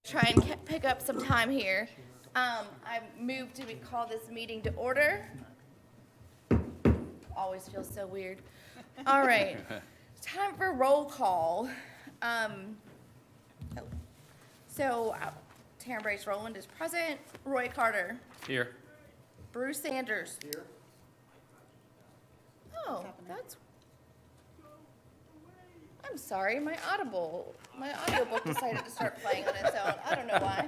Try and pick up some time here. I moved to call this meeting to order. Always feels so weird. All right, time for roll call. Taryn Brace Rowland is present. Roy Carter. Here. Bruce Sanders. Here. Oh, that's. I'm sorry, my audiobook decided to start playing on its own. I don't know why.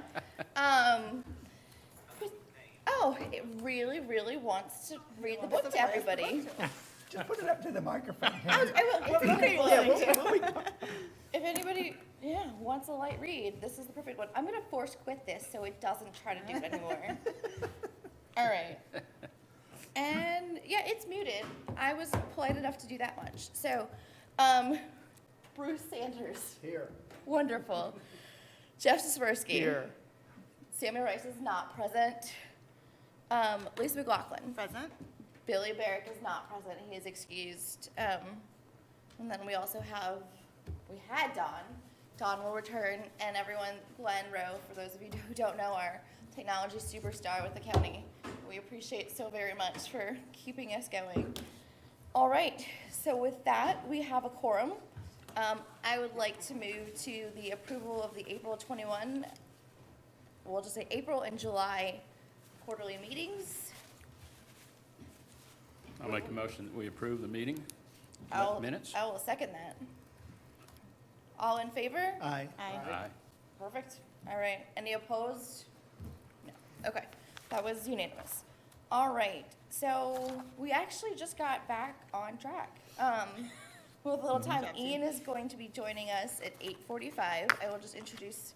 It really, really wants to read the book to everybody. Just put it up to the microphone. If anybody, wants a light read, this is the perfect one. I'm gonna force quit this so it doesn't try to do it anymore. All right. And it's muted. I was polite enough to do that much. So, Bruce Sanders. Here. Wonderful. Jeff Siswersky. Here. Samuel Rice is not present. Lisa McLaughlin. Present. Billy Barrick is not present. He is excused. And then we had Don. Don will return. And everyone, Glenn Rowe, for those of you who don't know, our technology superstar with the county. We appreciate so very much for keeping us going. All right. So with that, we have a quorum. I would like to move to the approval of the April 21, we'll just say April and July quarterly meetings. I'll make a motion that we approve the meeting minutes. I will second that. All in favor? Aye. Aye. Perfect. All right. Any opposed? No. Okay. That was unanimous. All right. So we actually just got back on track. With a little time, Ian is going to be joining us at 8:45. I will just introduce,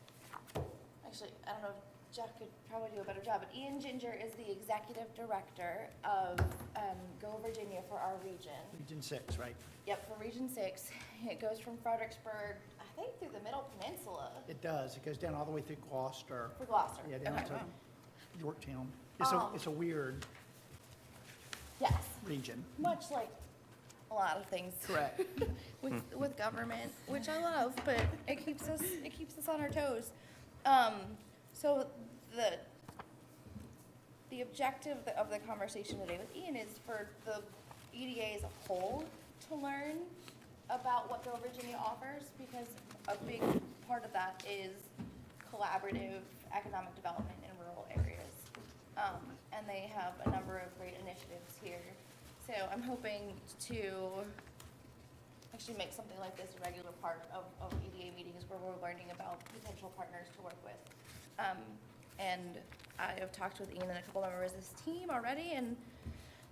actually, I don't know if Jeff could probably do a better job, but Ian Ginger is the executive director of Go Virginia for our region. Region 6, right? Yep, for Region 6. It goes from Fredericksburg, I think, through the Middle Peninsula. It does. It goes down all the way through Gloucester. For Gloucester. Yeah, down Okay. to Yorktown. It's a weird Yes, region. much like a lot of things. Correct. with government, which I love, but it keeps us on our toes. So the objective of the conversation today with Ian is for the EDA as a whole to learn about what Go Virginia offers, because a big part of that is collaborative economic development in rural areas. And they have a number of great initiatives here. So I'm hoping to actually make something like this a regular part of EDA meetings where we're learning about potential partners to work with. And I have talked with Ian and a couple members of his team already, and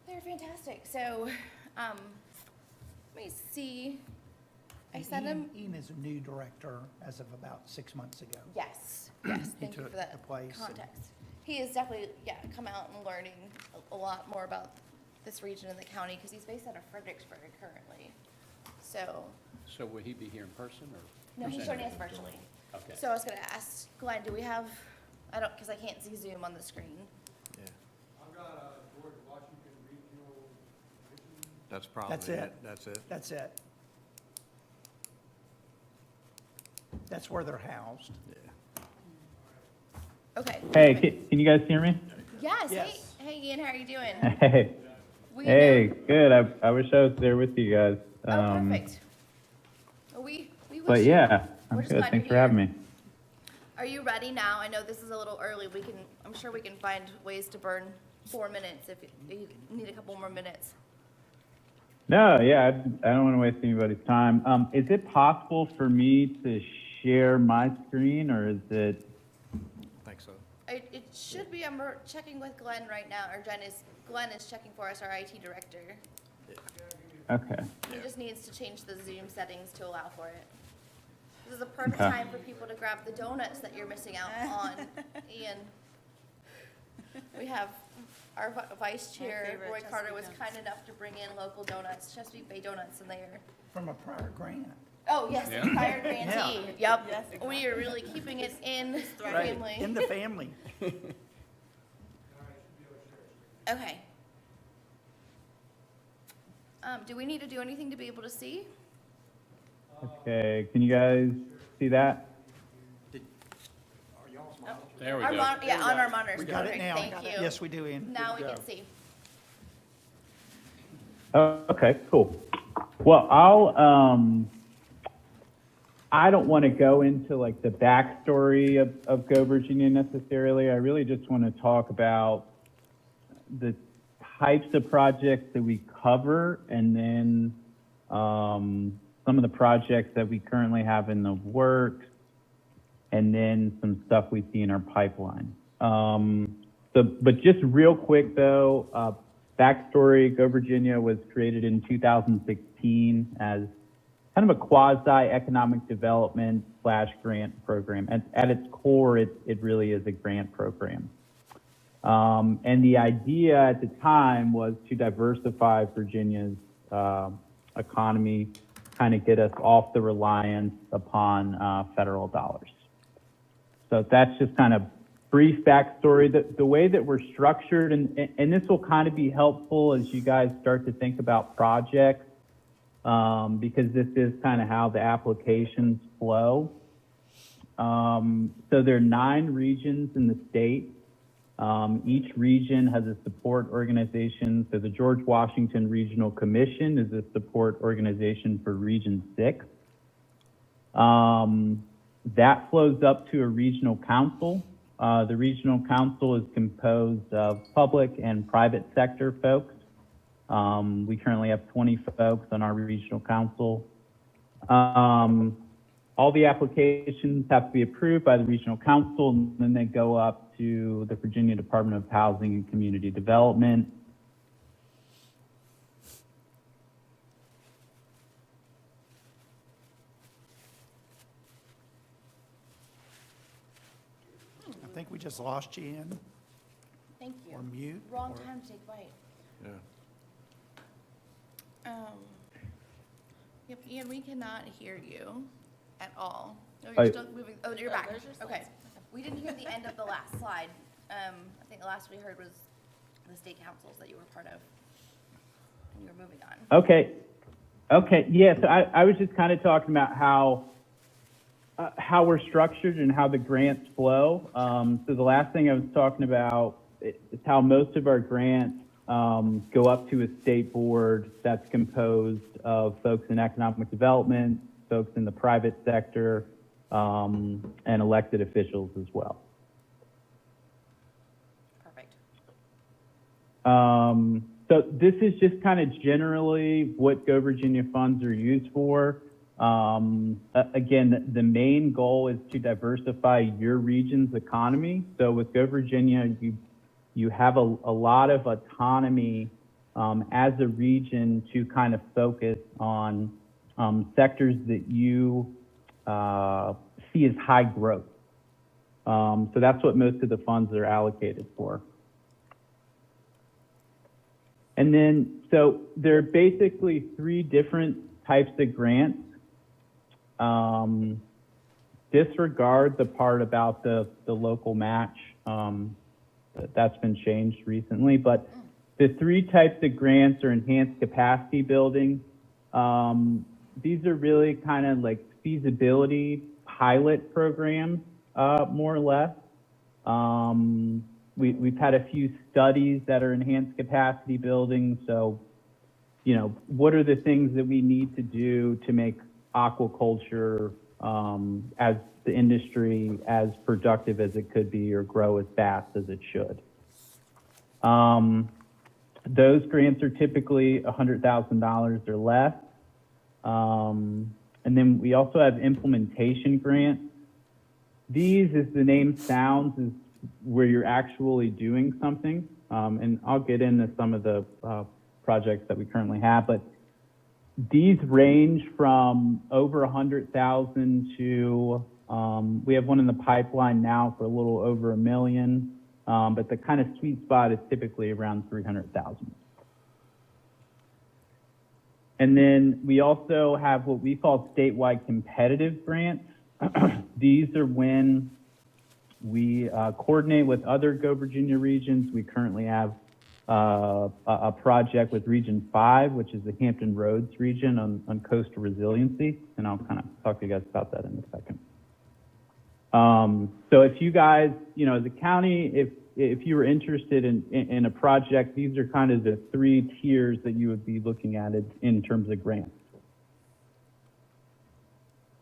they're fantastic. So let me see. I sent him. Ian is a new director as of about 6 months ago. Yes. He Thank you took for that the place and- context. He is definitely, come out and learning a lot more about this region in the county, because he's based out of Fredericksburg currently. So, So will he be here in person or? no, he's presenting? joining us virtually. Okay. So I was gonna ask Glenn, do we have, because I can't see Zoom on the screen. I've got George Washington Regional Commission. That's probably That's it. it. That's it. That's it. That's where they're housed. Yeah. Okay. Hey, perfect. can you guys hear me? Yes, Yes. hey Ian, how are you doing? Hey, We hey, know- good. I wish I was there with you guys. Oh, perfect. We wish. But yeah, I'm We're just good. glad Thanks you're for having here. me. Are you ready now? I know this is a little early. I'm sure we can find ways to burn 4 minutes if you need a couple more minutes. No, yeah, I don't want to waste anybody's time. Is it possible for me to share my screen, or is it? I think so. It should be. I'm checking with Glenn right now, or Glenn is checking for us, our IT director. Okay. He just needs to change the Zoom settings to allow for it. This is a perfect Okay. time for people to grab the donuts that you're missing out on, Ian. We have our vice chair, favorite Roy Carter, was Chesapeake kind enough to bring in local donuts, Chesapeake Bay Donuts, and they are. From a prior grant. Oh, yes, Yeah. prior grantee. Yep. Yes, We are really keeping it in the Right, family. in the family. Okay. Do we need to do anything to be able to see? Okay. Can you guys see that? There we Our go. yeah, on our monitors. We got it Perfect. now. Thank you. Yes, we do, Ian. Now we can see. Oh, okay, cool. Well, I don't want to go into like the backstory of Go Virginia necessarily. I really just want to talk about the types of projects that we cover, and then some of the projects that we currently have in the works, and then some stuff we see in our pipeline. But just real quick though, backstory, Go Virginia was created in 2016 as kind of a quasi-economic development / grant program. At its core, it really is a grant program. And the idea at the time was to diversify Virginia's economy, kind of get us off the reliance upon federal dollars. So that's just kind of brief backstory. The way that we're structured, and this will kind of be helpful as you guys start to think about projects, because this is kind of how the applications flow. So there are 9 regions in the state. Each region has a support organization. So the George Washington Regional Commission is a support organization for Region 6. That flows up to a regional council. The regional council is composed of public and private sector folks. We currently have 20 folks on our regional council. All the applications have to be approved by the regional council, and then they go up to the Virginia Department of Housing and Community Development. I think we just lost you, Ian, Thank you. or mute. Wrong or- time to take bite. Yeah. Yep, Ian, we cannot hear you at all. Oh, I- you're still moving, oh, you're back. there's your Okay. slides. We didn't hear the end of the last slide. I think the last we heard was the state councils that you were part of. And you were moving on. Okay, yeah, so I was just kind of talking about how we're structured and how the grants flow. So the last thing I was talking about is how most of our grants go up to a state board that's composed of folks in economic development, folks in the private sector, and elected officials as well. Perfect. So this is just kind of generally what Go Virginia funds are used for. Again, the main goal is to diversify your region's economy. So with Go Virginia, you have a lot of autonomy as a region to kind of focus on sectors that you see as high growth. So that's what most of the funds are allocated for. And then, so there are basically 3 different types of grants. Disregard the part about the local match. That's been changed recently, but the 3 types of grants are enhanced capacity building. These are really kind of like feasibility pilot programs, more or less. We've had a few studies that are enhanced capacity building. So, you know, what are the things that we need to do to make aquaculture as the industry as productive as it could be or grow as fast as it should? Those grants are typically $100,000 or less. And then we also have implementation grants. These, as the name sounds, is where you're actually doing something. And I'll get into some of the projects that we currently have, but these range from over 100,000 to, we have one in the pipeline now for a little over $1 million, but the kind of sweet spot is typically around 300,000. And then we also have what we call statewide competitive grants. These are when we coordinate with other Go Virginia regions. We currently have a project with Region 5, which is the Hampton Roads region on coastal resiliency. And I'll kind of talk to you guys about that in a second. So if you guys, as a county, if you were interested in a project, these are kind of the 3 tiers that you would be looking at it in terms of grants.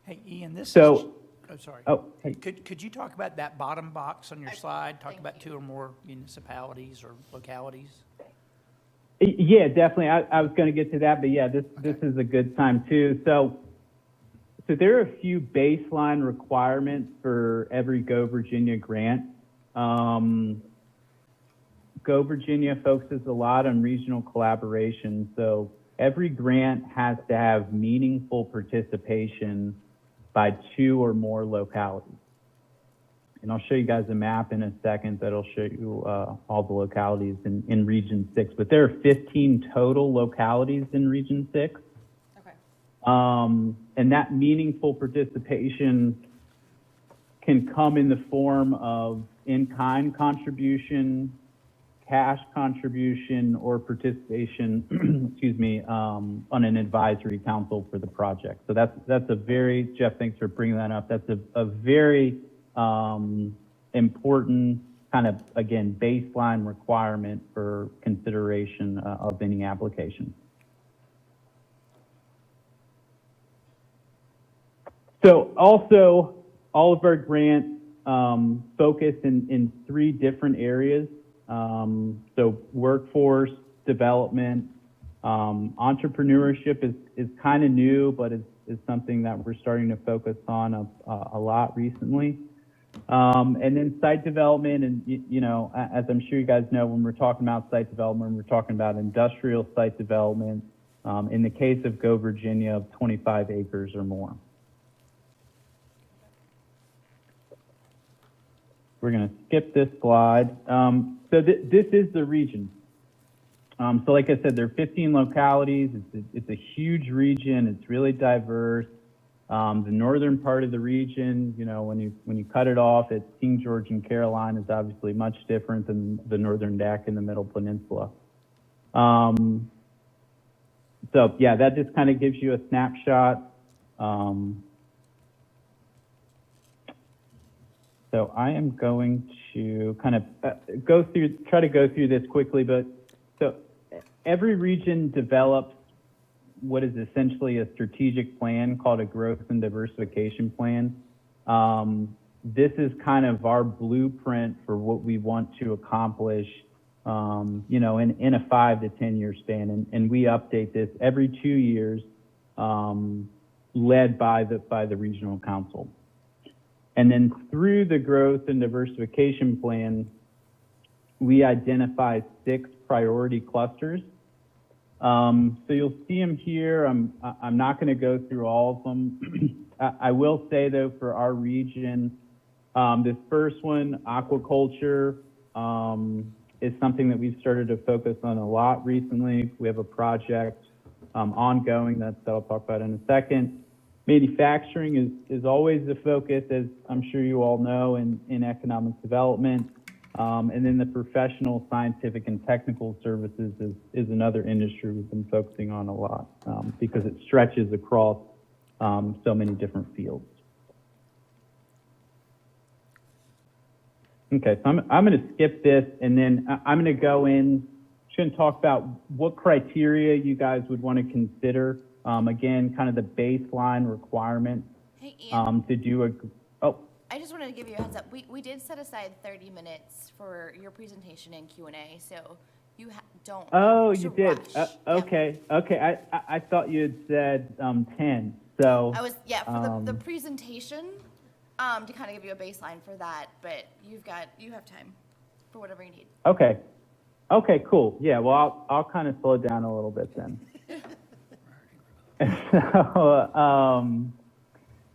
Hey, Ian, this is, So- oh, sorry. Oh, hey. Could you talk about that bottom box on your slide? Talk thank about you. 2 or more municipalities or localities? Yeah, definitely. I was going to get to that, but yeah, this is a good time too. So there are a few baseline requirements for every Go Virginia grant. Go Virginia focuses a lot on regional collaboration. So every grant has to have meaningful participation by 2 or more localities. And I'll show you guys a map in a second that'll show you all the localities in Region 6. But there are 15 total localities in Region 6. Okay. And that meaningful participation can come in the form of in-kind contribution, cash contribution, or participation, excuse me, on an advisory council for the project. So that's a very, Jeff, thanks for bringing that up. That's a very important kind of, again, baseline requirement for consideration of any application. So also, all of our grants focus in 3 different areas. So workforce development, entrepreneurship is kind of new, but is something that we're starting to focus on a lot recently. And then site development, and as I'm sure you guys know, when we're talking about site development, we're talking about industrial site development. In the case of Go Virginia, of 25 acres or more. We're going to skip this slide. So this is the region. So like I said, there are 15 localities. It's a huge region. It's really diverse. The northern part of the region, when you cut it off at King George and Caroline, is obviously much different than the northern neck in the Middle Peninsula. So yeah, that just kind of gives you a snapshot. So I am going to kind of try to go through this quickly, but so every region develops what is essentially a strategic plan called a growth and diversification plan. This is kind of our blueprint for what we want to accomplish, in a 5 to 10 year span. And we update this every 2 years, led by the regional council. And then through the growth and diversification plan, we identify 6 priority clusters. So you'll see them here. I'm not going to go through all of them. I will say though, for our region, this first one, aquaculture, is something that we've started to focus on a lot recently. We have a project ongoing that I'll talk about in a second. Manufacturing is always the focus, as I'm sure you all know, in economic development. And then the professional, scientific, and technical services is another industry we've been focusing on a lot because it stretches across so many different fields. Okay, so I'm going to skip this, and then I'm going to go in, talk about what criteria you guys would want to consider. Again, kind of the baseline requirement Hey, Ian, to do I just wanted to give you a heads up. We did set aside 30 minutes for your presentation and Q&A, so you don't Oh, have to you did. rush. Yeah. Okay. I thought you had said 10. So I was, for the presentation, to kind of give you a baseline for that, but you have time for whatever you need. okay, cool. Yeah, well, I'll kind of slow down a little bit then.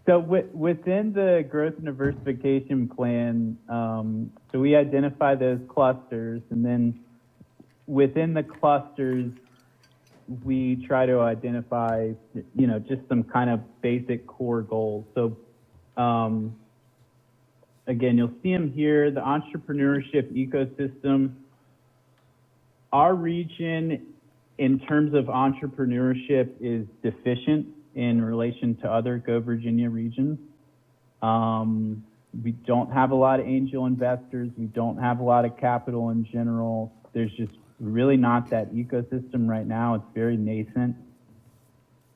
So within the growth and diversification plan, so we identify those clusters, and then within the clusters, we try to identify, just some kind of basic core goals. So again, you'll see them here, the entrepreneurship ecosystem. Our region, in terms of entrepreneurship, is deficient in relation to other Go Virginia regions. We don't have a lot of angel investors. We don't have a lot of capital in general. There's just really not that ecosystem right now. It's very nascent.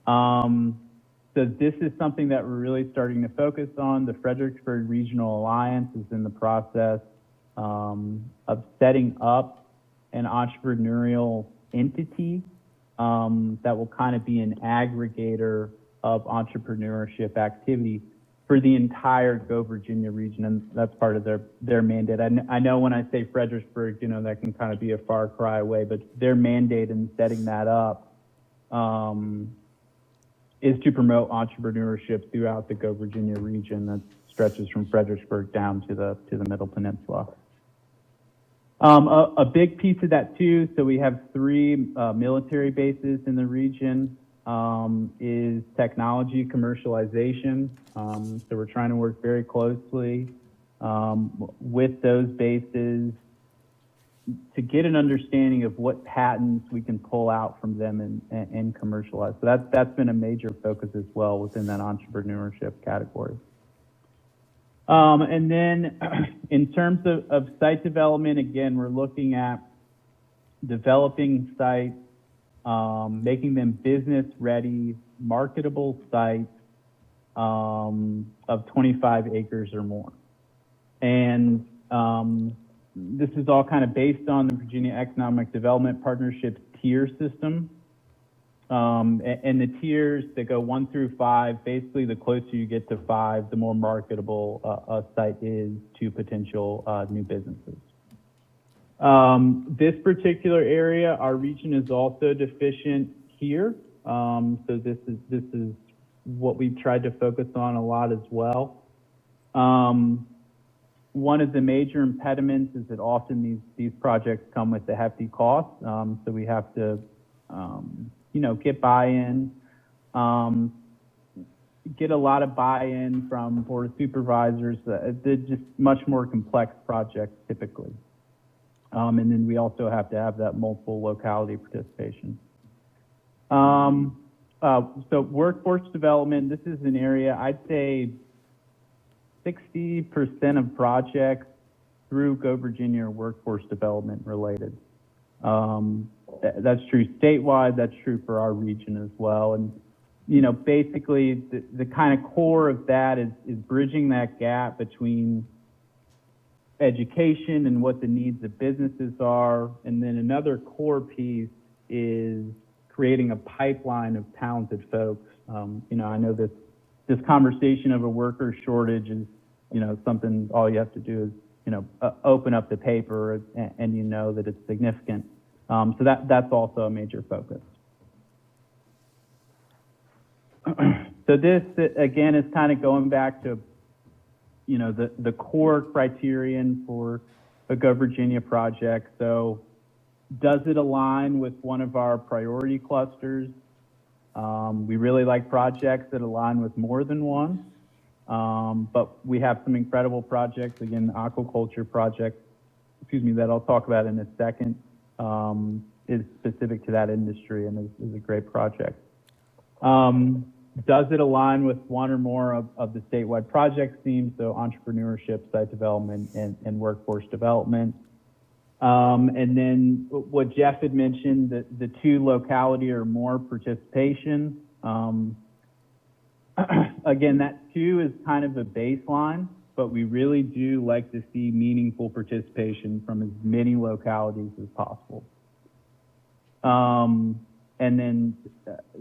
So this is something that we're really starting to focus on. The Fredericksburg Regional Alliance is in the process of setting up an entrepreneurial entity that will kind of be an aggregator of entrepreneurship activity for the entire Go Virginia region, and that's part of their mandate. I know when I say Fredericksburg, you know, that can kind of be a far cry away, but their mandate in setting that up is to promote entrepreneurship throughout the Go Virginia region that stretches from Fredericksburg down to the Middle Peninsula. A big piece of that too, so we have 3 military bases in the region, is technology commercialization. So we're trying to work very closely with those bases to get an understanding of what patents we can pull out from them and commercialize. So that's been a major focus as well within that entrepreneurship category. And then in terms of site development, again, we're looking at developing sites, making them business ready, marketable sites of 25 acres or more. And this is all kind of based on the Virginia Economic Development Partnership's tier system. And the tiers that go 1 through 5, basically the closer you get to 5, the more marketable a site is to potential new businesses. This particular area, our region is also deficient here. So this is what we've tried to focus on a lot as well. One of the major impediments is that often these projects come with a hefty cost. So we have to, you know, get buy-in, get a lot of buy-in from board of supervisors. They're just much more complex projects typically. And then we also have to have that multiple locality participation. So workforce development, this is an area, I'd say 60% of projects through Go Virginia are workforce development related. That's true statewide, that's true for our region as well. And, you know, basically the kind of core of that is bridging that gap between education and what the needs of businesses are. And then another core piece is creating a pipeline of talented folks. You know, I know this conversation of a worker shortage is, you know, something all you have to do is, you know, open up the paper and you know that it's significant. So that's also a major focus. So this, again, is kind of going back to, you know, the core criterion for a Go Virginia project. So does it align with one of our priority clusters? We really like projects that align with more than one. But we have some incredible projects, again, the aquaculture project, that I'll talk about in a second, is specific to that industry and is a great project. Does it align with one or more of the statewide project themes, so entrepreneurship, site development, and workforce development? And then what Jeff had mentioned, the 2 locality or more participation. Again, that 2 is kind of a baseline, but we really do like to see meaningful participation from as many localities as possible. And then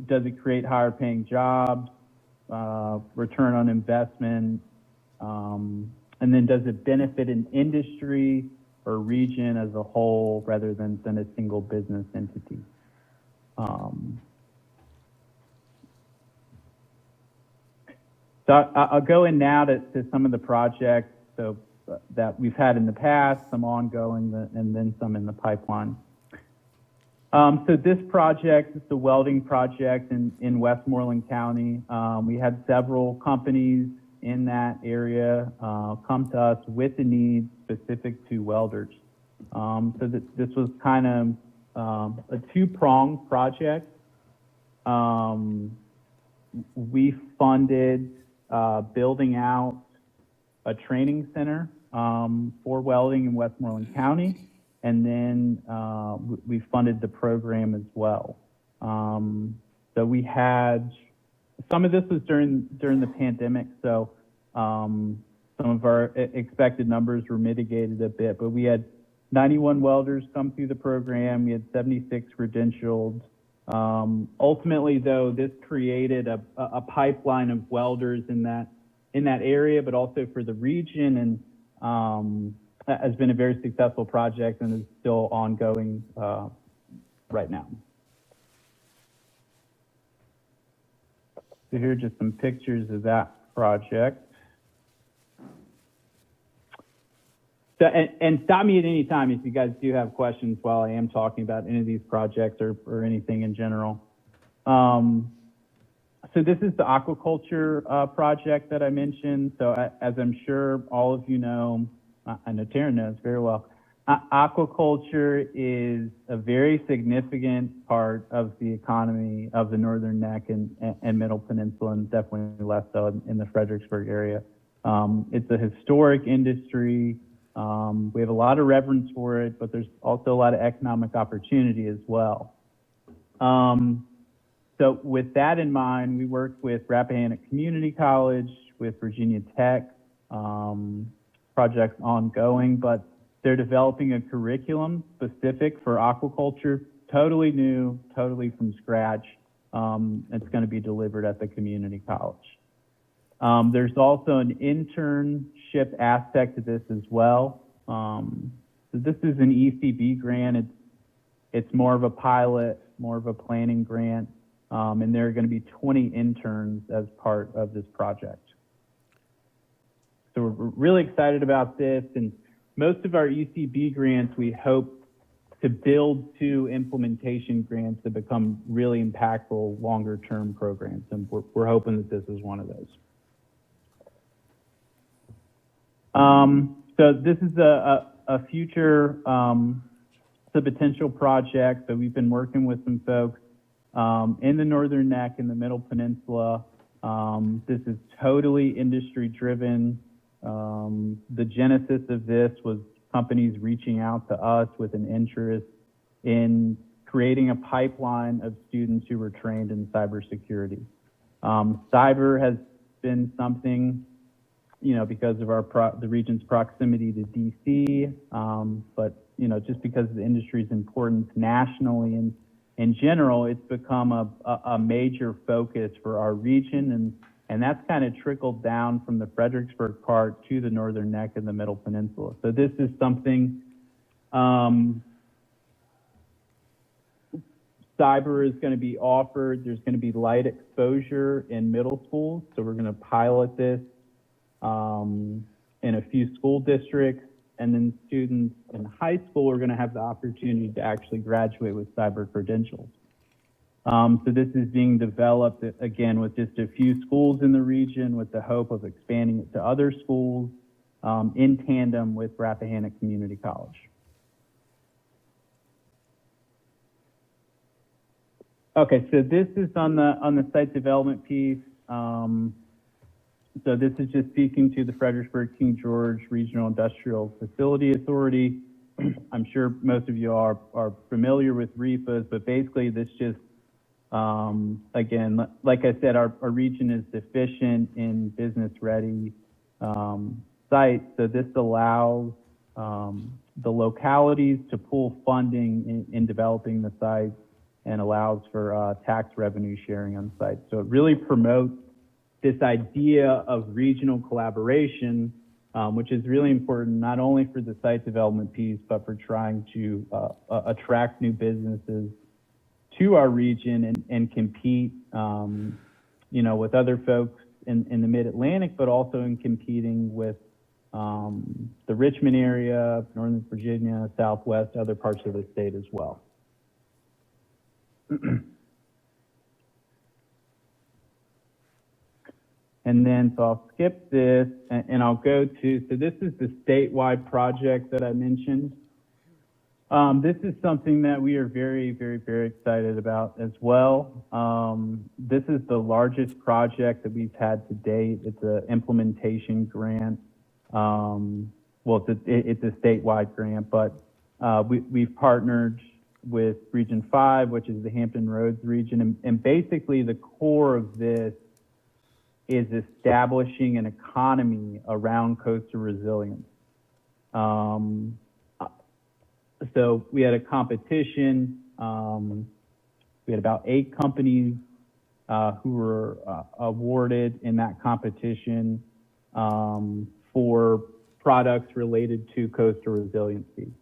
does it create higher paying jobs, return on investment, and then does it benefit an industry or region as a whole rather than a single business entity? So I'll go in now to some of the projects that we've had in the past, some ongoing, and then some in the pipeline. So this project is the welding project in Westmoreland County. We had several companies in that area come to us with a need specific to welders. So this was kind of a 2-pronged project. We funded building out a training center for welding in Westmoreland County, and then we funded the program as well. So we had, some of this was during the pandemic, so some of our expected numbers were mitigated a bit, but we had 91 welders come through the program. We had 76 credentialed. Ultimately, though, this created a pipeline of welders in that area, but also for the region, and has been a very successful project and is still ongoing right now. So here are just some pictures of that project. So, and stop me at any time if you guys do have questions while I am talking about any of these projects or anything in general. So this is the aquaculture project that I mentioned. So as I'm sure all of you know, I know Taryn knows very well, aquaculture is a very significant part of the economy of the Northern Neck and Middle Peninsula, and definitely less so in the Fredericksburg area. It's a historic industry. We have a lot of reverence for it, but there's also a lot of economic opportunity as well. So with that in mind, we worked with Rappahannock Community College, with Virginia Tech, projects ongoing, but they're developing a curriculum specific for aquaculture, totally new, totally from scratch. It's going to be delivered at the community college. There's also an internship aspect to this as well. So this is an ECB grant. It's more of a pilot, more of a planning grant, and there are going to be 20 interns as part of this project. So we're really excited about this, and most of our ECB grants we hope to build to implementation grants to become really impactful longer-term programs, and we're hoping that this is one of those. So this is a future, it's a potential project that we've been working with some folks in the Northern Neck, in the Middle Peninsula. This is totally industry driven. The genesis of this was companies reaching out to us with an interest in creating a pipeline of students who were trained in cybersecurity. Cyber has been something, you know, because of the region's proximity to DC, but you know, just because the industry's importance nationally and in general, it's become a major focus for our region, and that's kind of trickled down from the Fredericksburg part to the Northern Neck and the Middle Peninsula. So this is something, cyber is going to be offered. There's going to be light exposure in middle schools, so we're going to pilot this in a few school districts, and then students in high school are going to have the opportunity to actually graduate with cyber credentials. So this is being developed, again, with just a few schools in the region with the hope of expanding it to other schools in tandem with Rappahannock Community College. Okay, so this is on the site development piece. So this is just speaking to the Fredericksburg King George Regional Industrial Facility Authority. I'm sure most of you are familiar with REFAs, but basically this just, again, like I said, our region is deficient in business-ready sites, so this allows the localities to pool funding in developing the sites and allows for tax revenue sharing on sites. So it really promotes this idea of regional collaboration, which is really important not only for the site development piece, but for trying to attract new businesses to our region and compete, you know, with other folks in the Mid-Atlantic, but also in competing with the Richmond area, Northern Virginia, Southwest, other parts of the state as well. And then, so I'll skip this and I'll go to, so this is the statewide project that I mentioned. This is something that we are very, very, very excited about as well. This is the largest project that we've had to date. It's an implementation grant Well, it's a statewide grant, but we've partnered with Region 5, which is the Hampton Roads region, and basically the core of this is establishing an economy around coastal resilience. So we had a competition. We had about 8 companies who were awarded in that competition for products related to coastal resiliency.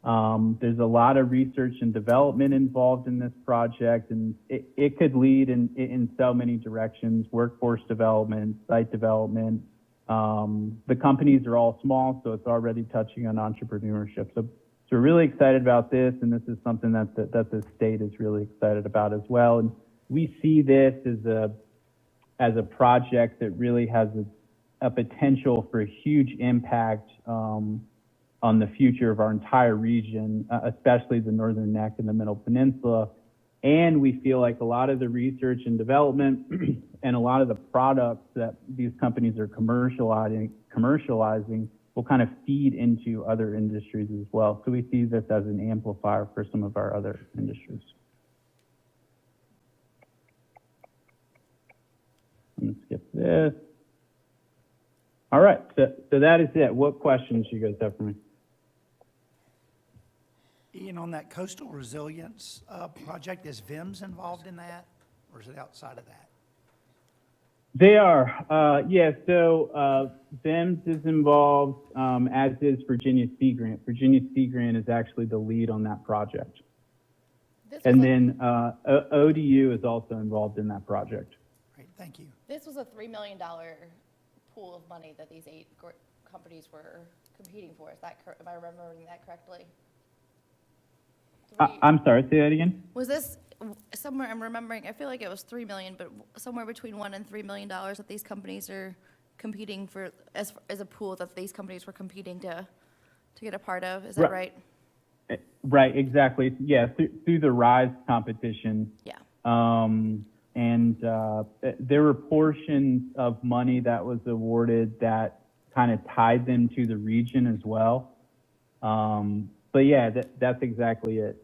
There's a lot of research and development involved in this project, and it could lead in so many directions: workforce development, site development. The companies are all small, so it's already touching on entrepreneurship. So we're really excited about this, and this is something that the state is really excited about as well. And we see this as a project that really has a potential for a huge impact on the future of our entire region, especially the Northern Neck and the Middle Peninsula. And we feel like a lot of the research and development and a lot of the products that these companies are commercializing will kind of feed into other industries as well. So we see this as an amplifier for some of our other industries. I'm gonna skip this. All right, so that is it. What questions do you guys have for me? Ian, on that coastal resilience project, is VIMS involved in that, or is it outside of that? They are, yeah, so VIMS is involved, as is Virginia Sea Grant. Virginia Sea Grant is actually the lead on that project. And then ODU is also involved in that project. Great, thank you. This was a $3 million pool of money that these 8 companies were competing for. Is that am I remembering that correctly? I'm sorry, say that again? Was this somewhere, I'm remembering, I feel like it was 3 million, but somewhere between $1 and $3 million that these companies are competing for, as a pool that these companies were competing to get a part of, is that right? Right, exactly. Yeah, through the RISE competition. Yeah. And there were portions of money that was awarded that kind of tied them to the region as well. But yeah, that's exactly it.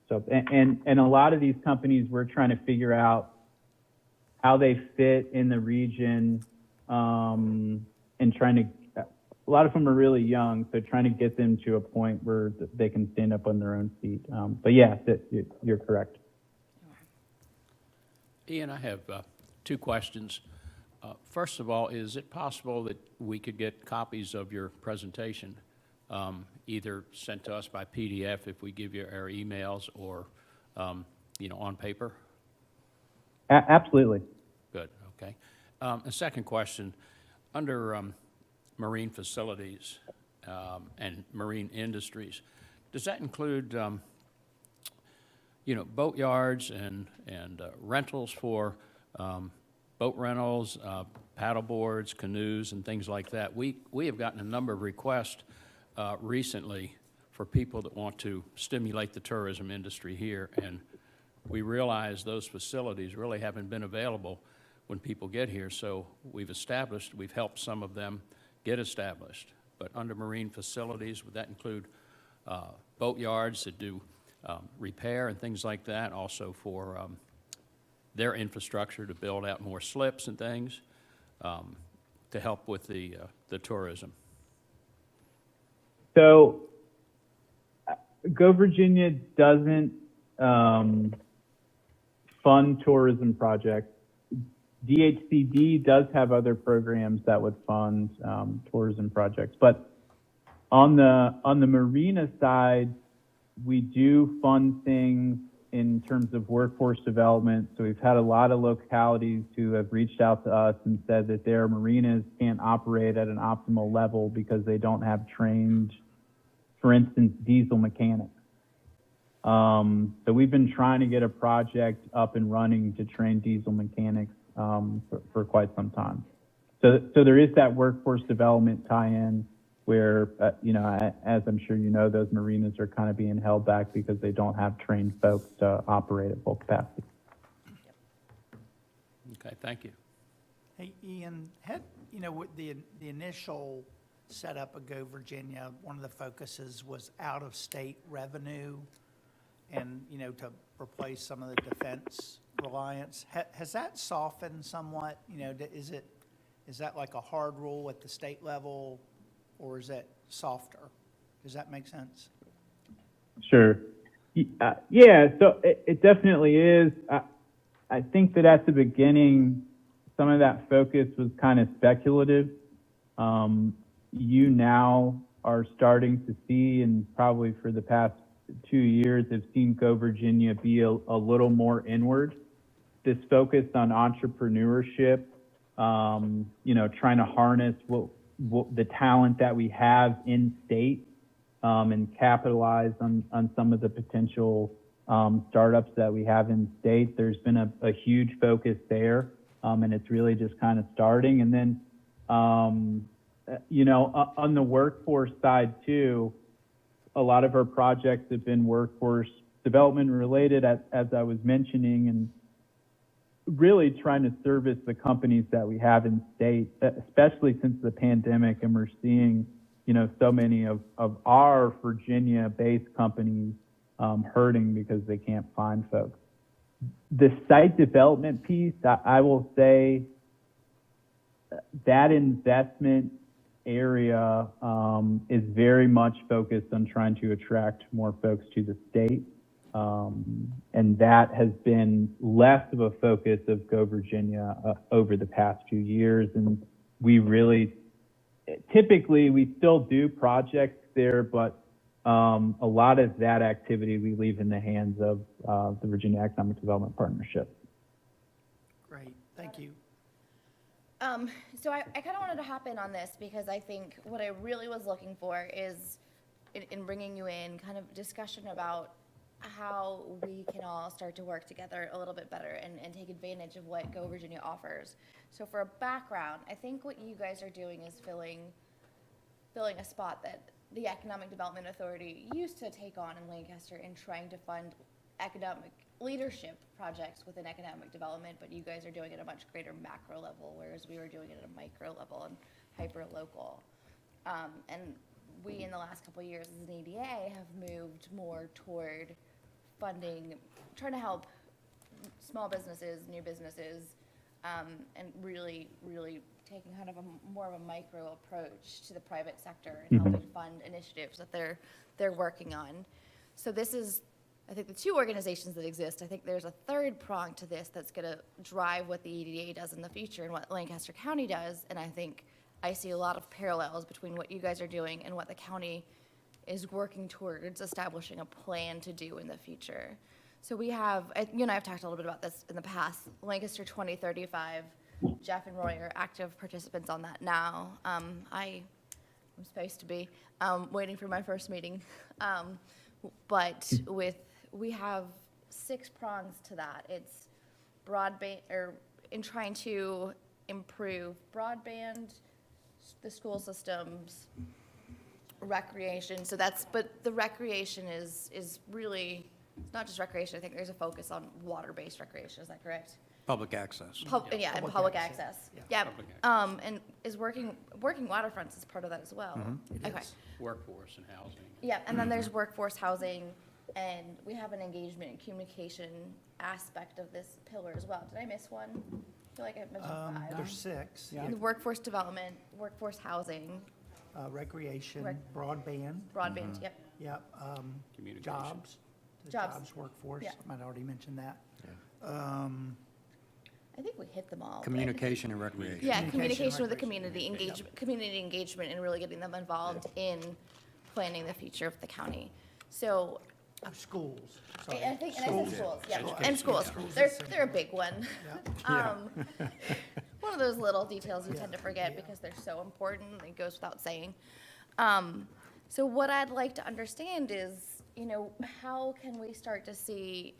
So, and a lot of these companies, we're trying to figure out how they fit in the region, and trying to, a lot of them are really young, so trying to get them to a point where they can stand up on their own feet. But yeah, you're correct. Ian, I have 2 questions. First of all, is it possible that we could get copies of your presentation, either sent to us by PDF if we give you our emails, or on paper? Absolutely. Good, okay. A second question, under marine facilities and marine industries, does that include boat yards and rentals for boat rentals, paddle boards, canoes, and things like that? We have gotten a number of requests recently for people that want to stimulate the tourism industry here, and we realize those facilities really haven't been available when people get here, so we've helped some of them get established. But under marine facilities, would that include boat yards that do repair and things like that, also for their infrastructure to build out more slips and things to help with the tourism? So, Go Virginia doesn't fund tourism projects. DHCD does have other programs that would fund tourism projects, but on the marina side, we do fund things in terms of workforce development. So we've had a lot of localities who have reached out to us and said that their marinas can't operate at an optimal level because they don't have trained, for instance, diesel mechanics. So we've been trying to get a project up and running to train diesel mechanics for quite some time. So there is that workforce development tie-in where, as I'm sure you know, those marinas are kind of being held back because they don't have trained folks to operate at full capacity. Okay, thank you. Hey, Ian, with the initial setup of Go Virginia, one of the focuses was out-of-state revenue and, to replace some of the defense reliance. Has that softened somewhat? Is that like a hard rule at the state level, or is it softer? Does that make sense? Sure. Yeah, so it definitely is. I think that at the beginning, some of that focus was kind of speculative. You now are starting to see, and probably for the past 2 years, have seen Go Virginia be a little more inward. This focus on entrepreneurship, trying to harness what the talent that we have in state, and capitalize on some of the potential startups that we have in state. There's been a huge focus there, and it's really just kind of starting. And then, on the workforce side too, a lot of our projects have been workforce development related, as I was mentioning, and really trying to service the companies that we have in state, especially since the pandemic, and we're seeing so many of our Virginia-based companies hurting because they can't find folks. The site development piece, I will say that investment area is very much focused on trying to attract more folks to the state. And that has been less of a focus of Go Virginia over the past few years. And typically we still do projects there, but a lot of that activity we leave in the hands of the Virginia Economic Development Partnership. Great, thank you. So I kind of wanted to hop in on this because I think what I really was looking for is, in bringing you in, kind of discussion about how we can all start to work together a little bit better and take advantage of what Go Virginia offers. So for a background, I think what you guys are doing is filling a spot that the Economic Development Authority used to take on in Lancaster in trying to fund economic leadership projects within economic development, but you guys are doing it at a much greater macro level, whereas we were doing it at a micro level and hyper-local. And we, in the last couple of years as an EDA, have moved more toward funding, trying to help small businesses, new businesses, and really taking kind of more of a micro approach to the private sector and helping fund initiatives that they're working on. So this is, I think, the two organizations that exist. I think there's a third prong to this that's going to drive what the EDA does in the future and what Lancaster County does. And I think I see a lot of parallels between what you guys are doing and what the county is working towards establishing a plan to do in the future. So we have, you and I have talked a little bit about this in the past, Lancaster 2035. Jeff and Roy are active participants on that now. I'm supposed to be waiting for my first meeting. But we have 6 prongs to that. It's broadband, or in trying to improve broadband, the school systems, recreation. But the recreation is really, it's not just recreation. I think there's a focus on water-based recreation. Is that correct? Public access. And public access. Yeah. Public And is working waterfronts is part of that as well. Okay. Workforce and housing. Yeah, and then there's workforce housing, and we have an engagement and communication aspect of this pillar as well. Did I miss one? I feel like I mentioned 5. There's 6. The workforce development, workforce housing, Recreation, Rec- broadband, broadband, yep. yep, Communications. jobs. The Jobs. jobs workforce, Yeah. might already mention that. I think we hit them all. but- Communication and recreation. Yeah, Communication, communication with the recreation. community engagement, and really getting them involved in planning the future of the county. So Schools, I sorry. think, and I said schools, yeah, Schools. and schools. They're a big one. Yeah. One of those little details you tend to forget because they're so important, it goes without saying. So what I'd like to understand is, how can we start to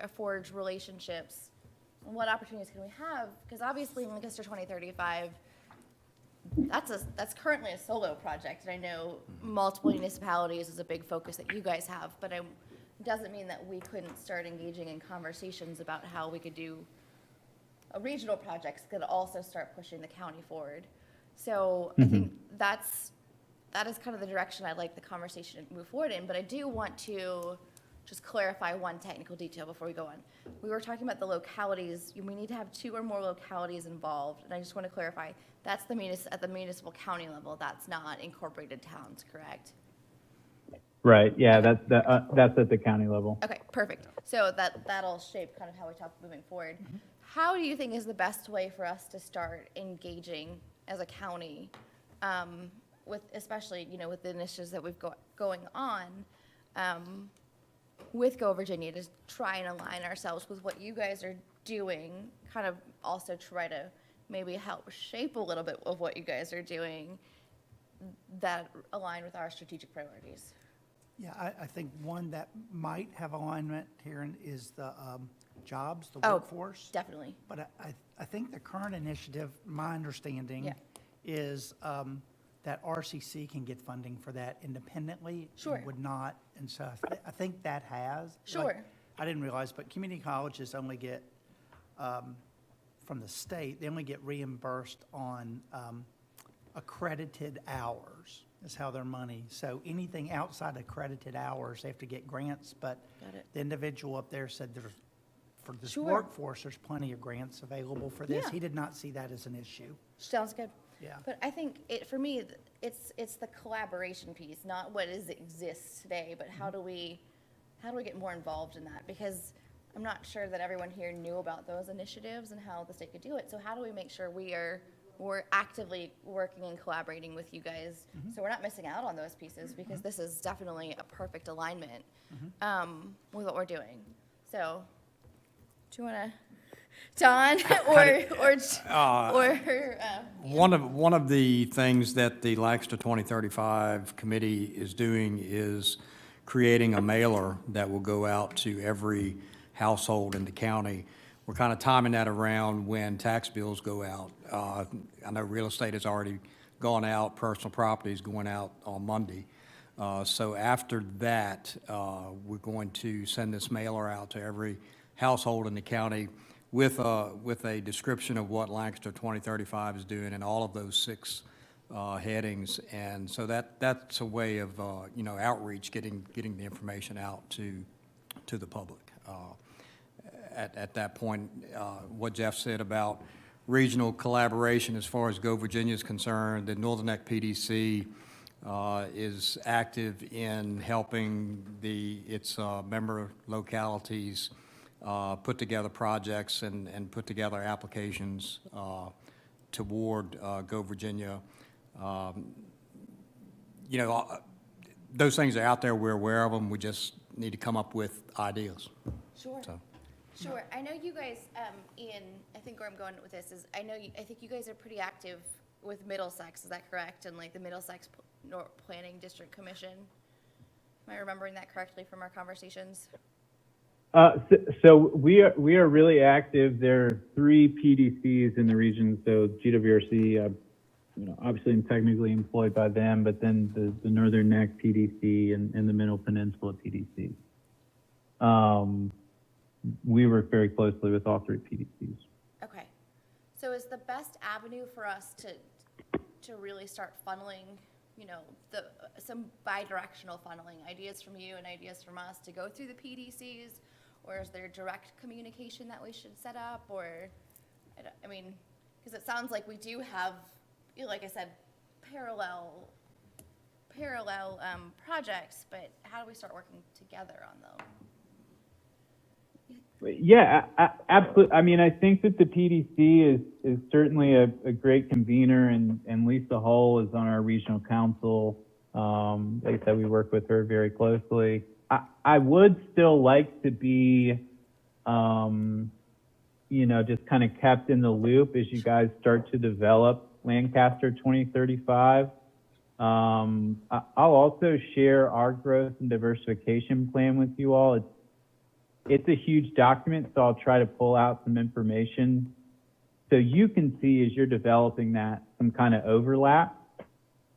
forge relationships? And what opportunities can we have? Because obviously Lancaster 2035, that's currently a solo project, and I know multiple municipalities is a big focus that you guys have, but it doesn't mean that we couldn't start engaging in conversations about how we could do regional projects could also start pushing the county forward. So I think that is kind of the direction I'd like the conversation to move forward in, but I do want to just clarify one technical detail before we go on. We were talking about the localities, we need to have 2 or more localities involved, and I just want to clarify, that's at the municipal county level, that's not incorporated towns, correct? Right, yeah, that's at the county level. Okay, perfect. So that'll shape kind of how we talk moving forward. How do you think is the best way for us to start engaging as a county, with, especially, you know, with the initiatives that we've going on, with Go Virginia, to try and align ourselves with what you guys are doing, kind of also try to maybe help shape a little bit of what you guys are doing that align with our strategic priorities? Yeah, I think one that might have alignment here is the jobs, the Oh, workforce. Definitely. But I think the current initiative, my understanding, Yeah. is that RCC can get funding for that independently. and Sure. Would not, and so I think that has. Sure. like, I didn't realize, but community colleges only get, from the state, they only get reimbursed on accredited hours, is how their money. So anything outside accredited hours, they have to get grants, but Got it. the individual up there said there's, for this Sure. workforce, there's plenty of grants available for this. Yeah. He did not see that as an issue. Sounds good. Yeah. But I think for me, it's the collaboration piece, not what exists today, but how do we get more involved in that? Because I'm not sure that everyone here knew about those initiatives and how the state could do it. So how do we make sure we're actively working and collaborating with you guys, so we're not missing out on those pieces, because this is definitely a perfect alignment with what we're doing. So, do you want to, Don, One of the things that the Lancaster 2035 committee is doing is creating a mailer that will go out to every household in the county. We're kind of timing that around when tax bills go out. I know real estate has already gone out, personal property is going out on Monday. So after that, we're going to send this mailer out to every household in the county with a description of what Lancaster 2035 is doing in all of those 6 headings. And so that's a way of, outreach, getting the information out to the public. At that point, what Jeff said about regional collaboration as far as Go Virginia is concerned, the Northern Neck PDC is active in helping its member localities put together projects and put together applications toward Go Virginia. Those things are out there, we're aware of them, we just need to come up with ideas. Sure. So. Sure. I know you guys, Ian, I think where I'm going with this is, I think you guys are pretty active with Middlesex, is that correct? And like the Middlesex Planning District Commission? Am I remembering that correctly from our conversations? So we are really active. There are 3 PDCs in the region. So GWRC, obviously I'm technically employed by them, but then the Northern Neck PDC and the Middle Peninsula PDC. We work very closely with all 3 PDCs. Okay. So is the best avenue for us to really start funneling, some bi-directional funneling, ideas from you and ideas from us to go through the PDCs? Or is there direct communication that we should set up? Or, because it sounds like we do have, like I said, parallel projects, but how do we start working together on them? Yeah, absolutely. I mean, I think that the PDC is certainly a great convener, and Lisa Hull is on our regional council. Like I said, we work with her very closely. I would still like to be, just kind of kept in the loop as you guys start to develop Lancaster 2035. I'll also share our growth and diversification plan with you all. It's a huge document, so I'll try to pull out some information so you can see as you're developing that some kind of overlap.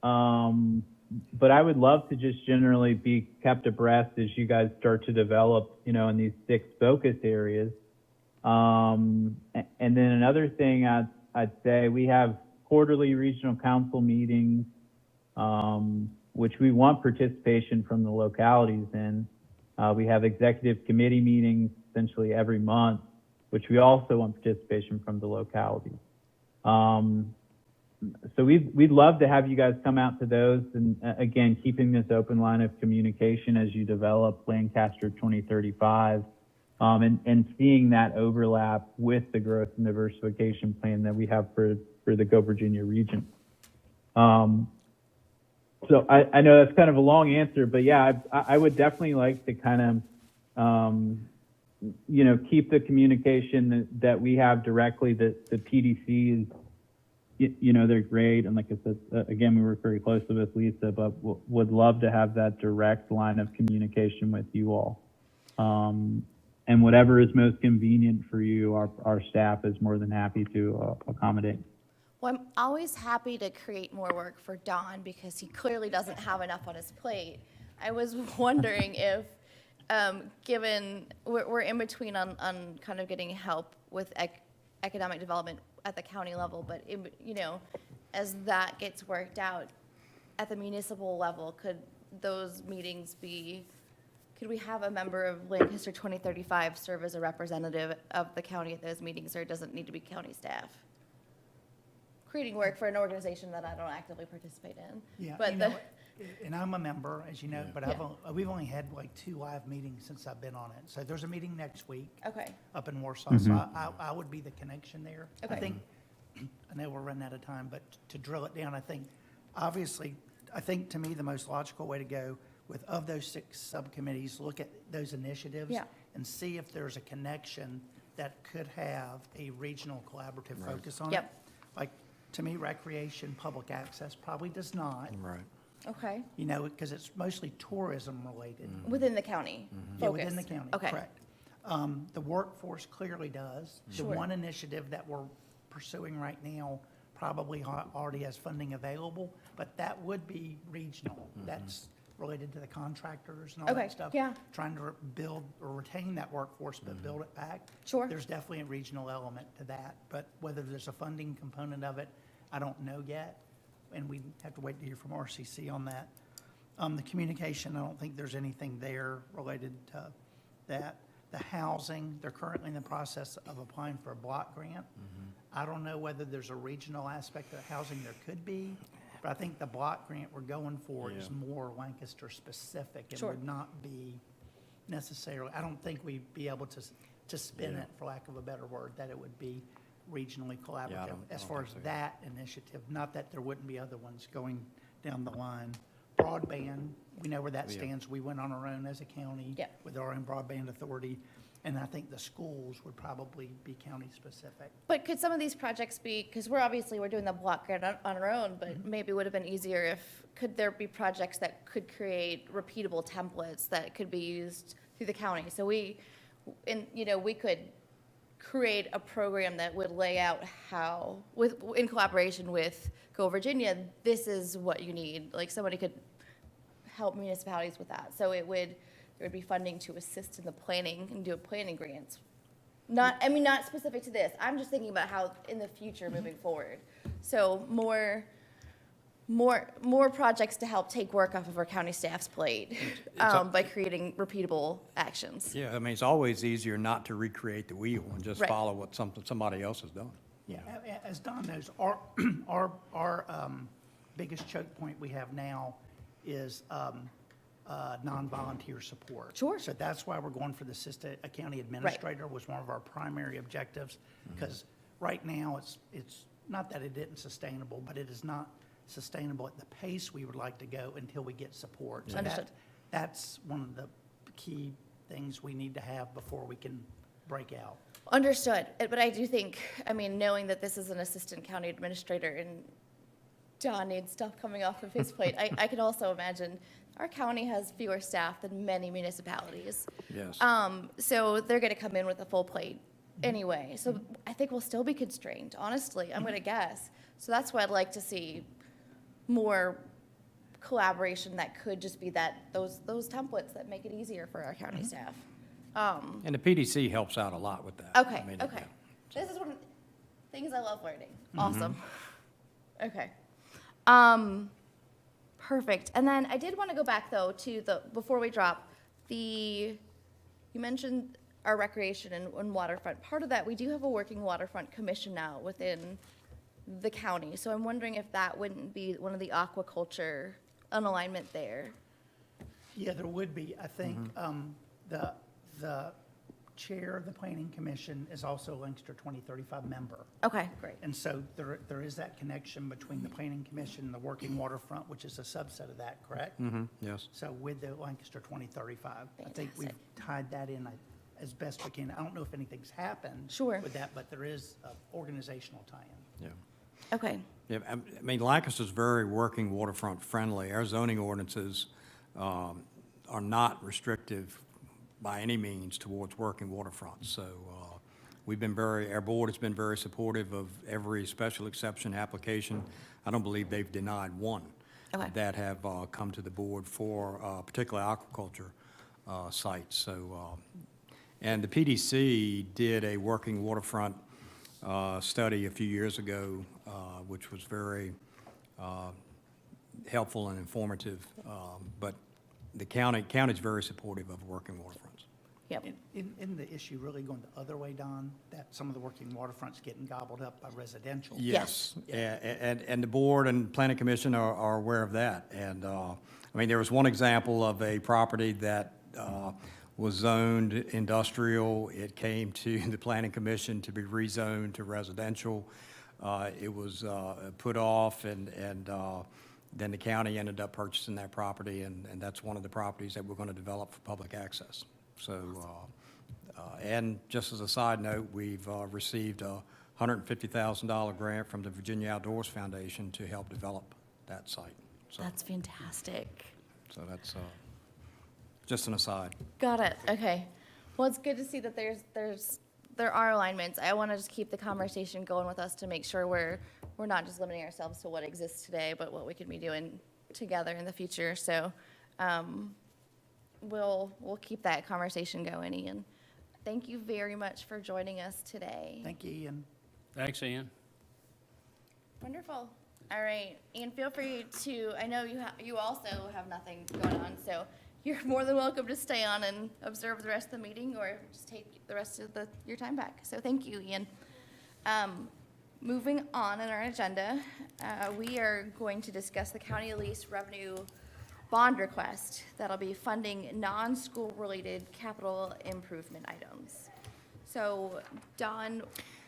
But I would love to just generally be kept abreast as you guys start to develop, in these 6 focus areas. And then another thing I'd say, we have quarterly regional council meetings, which we want participation from the localities in. We have executive committee meetings essentially every month, which we also want participation from the localities. So we'd love to have you guys come out to those, and again, keeping this open line of communication as you develop Lancaster 2035, and seeing that overlap with the growth and diversification plan that we have for the Go Virginia region. So I know that's kind of a long answer, but yeah, I would definitely like to kind of, keep the communication that we have directly. The PDC is, they're great. And like I said, again, we work very closely with Lisa, but would love to have that direct line of communication with you all. And whatever is most convenient for you, our staff is more than happy to accommodate. Well, I'm always happy to create more work for Don because he clearly doesn't have enough on his plate. I was wondering if, given we're in between on kind of getting help with economic development at the county level, but as that gets worked out at the municipal level, could those meetings could we have a member of Lancaster 2035 serve as a representative of the county at those meetings, or does it need to be county staff? Creating work for an organization that I don't actively participate in. Yeah, But and I'm a member, as you know, but Yeah. we've only had like 2 live meetings since I've been on it. So there's a meeting next week okay, up in Warsaw, so I would be the connection there. Okay. I think, I know we're running out of time, but to drill it down, I think, obviously, to me, the most logical way to go of those 6 subcommittees, look at those initiatives Yeah. and see if there's a connection that could have a regional collaborative focus on it. Yep. Like, to me, recreation, public access probably does not, Right. okay. because it's mostly tourism related. Within the county, Yeah, within focus. the county, Okay. correct. The workforce clearly does. The Sure. one initiative that we're pursuing right now probably already has funding available, but that would be regional. That's related to the contractors and all Okay, that stuff. yeah. Trying to build or retain that workforce, but build it back. Sure. There's definitely a regional element to that, but whether there's a funding component of it, I don't know yet, and we have to wait to hear from RCC on that. The communication, I don't think there's anything there related to that. The housing, they're currently in the process of applying for a block grant. I don't know whether there's a regional aspect of housing, there could be, but I think the block grant we're going for is more Lancaster specific. It Sure. would not be necessarily, I don't think we'd be able to spin it, for lack of a better word, that it would be regionally collaborative. don't- I As don't far think as so. that initiative, not that there wouldn't be other ones going down the line. Broadband, we know where that stands. We went on our own as a county Yep. with our own broadband authority, and I think the schools would probably be county-specific. But could some of these projects be, because we're doing the block grant on our own, but maybe it would have been easier could there be projects that could create repeatable templates that could be used through the county? So we could create a program that would lay out how, in collaboration with Go Virginia, this is what you need. Like somebody could help municipalities with that. So there would be funding to assist in the planning and do planning grants. Not specific to this. I'm just thinking about how in the future moving forward. So more projects to help take work off of our county staff's plate by creating repeatable actions. Yeah, I mean, it's always easier not to recreate the wheel and just Right. follow what somebody else has done. Yeah, as Don knows, our biggest choke point we have now is non-volunteer support. Sure. So that's why we're going for the assistant county administrator was one of our primary objectives. Because right now, it's not that it isn't sustainable, but it is not sustainable at the pace we would like to go until we get support. So Understood. that's one of the key things we need to have before we can break out. Understood, but I do think, knowing that this is an assistant county administrator and John needs stuff coming off of his plate, I can also imagine our county has fewer staff than many municipalities. Yes. So they're gonna come in with a full plate anyway. So I think we'll still be constrained, honestly, I'm gonna guess. So that's why I'd like to see more collaboration that could just be those templates that make it easier for our county staff. And the PDC helps out a lot with that. Okay, I mean, okay. This is one of the things I love learning. Awesome. Okay. Perfect. And then I did want to go back though to before we drop, you mentioned our recreation and waterfront. Part of that, we do have a working waterfront commission now within the county. So I'm wondering if that wouldn't be one of the aquaculture, an alignment there. Yeah, there would be. I think the chair of the planning commission is also a Lancaster 2035 member. Okay, great. And so there is that connection between the planning commission and the working waterfront, which is a subset of that, correct? Yes. So with the Lancaster 2035, I think we've Fantastic. tied that in as best we can. I don't know if anything's happened Sure. with that, but there is an organizational tie-in. Yeah. Okay. Yeah, I mean, Lancaster's very working waterfront friendly. Our zoning ordinances are not restrictive by any means towards working waterfronts. So our board has been very supportive of every special exception application. I don't believe they've denied one Okay. that have come to the board for particularly aquaculture sites. So, and the PDC did a working waterfront study a few years ago, which was very helpful and informative. But the county's very supportive of working waterfronts. Yep. In the issue really going the other way, Don, that some of the working waterfronts getting gobbled up by residential. Yes, and the board and planning commission are aware of that. And, I mean, there was one example of a property that was zoned industrial. It came to the planning commission to be rezoned to residential. It was put off, and then the county ended up purchasing that property, and that's one of the properties that we're going to develop for public access. So, and just as a side note, we've received a $150,000 grant from the Virginia Outdoors Foundation to help develop that site. So, That's fantastic. so that's just an aside. Got it. Okay. Well, it's good to see that there are alignments. I want to just keep the conversation going with us to make sure we're not just limiting ourselves to what exists today, but what we could be doing together in the future. So, we'll keep that conversation going, Ian. Thank you very much for joining us today. Thank you, Ian. Thanks, Ian. Wonderful. All right, Ian, feel free to, I know you also have nothing going on, so you're more than welcome to stay on and observe the rest of the meeting or just take the rest of your time back. So thank you, Ian. Moving on in our agenda, we are going to discuss the county lease revenue bond request that'll be funding non-school related capital improvement items. So Don, do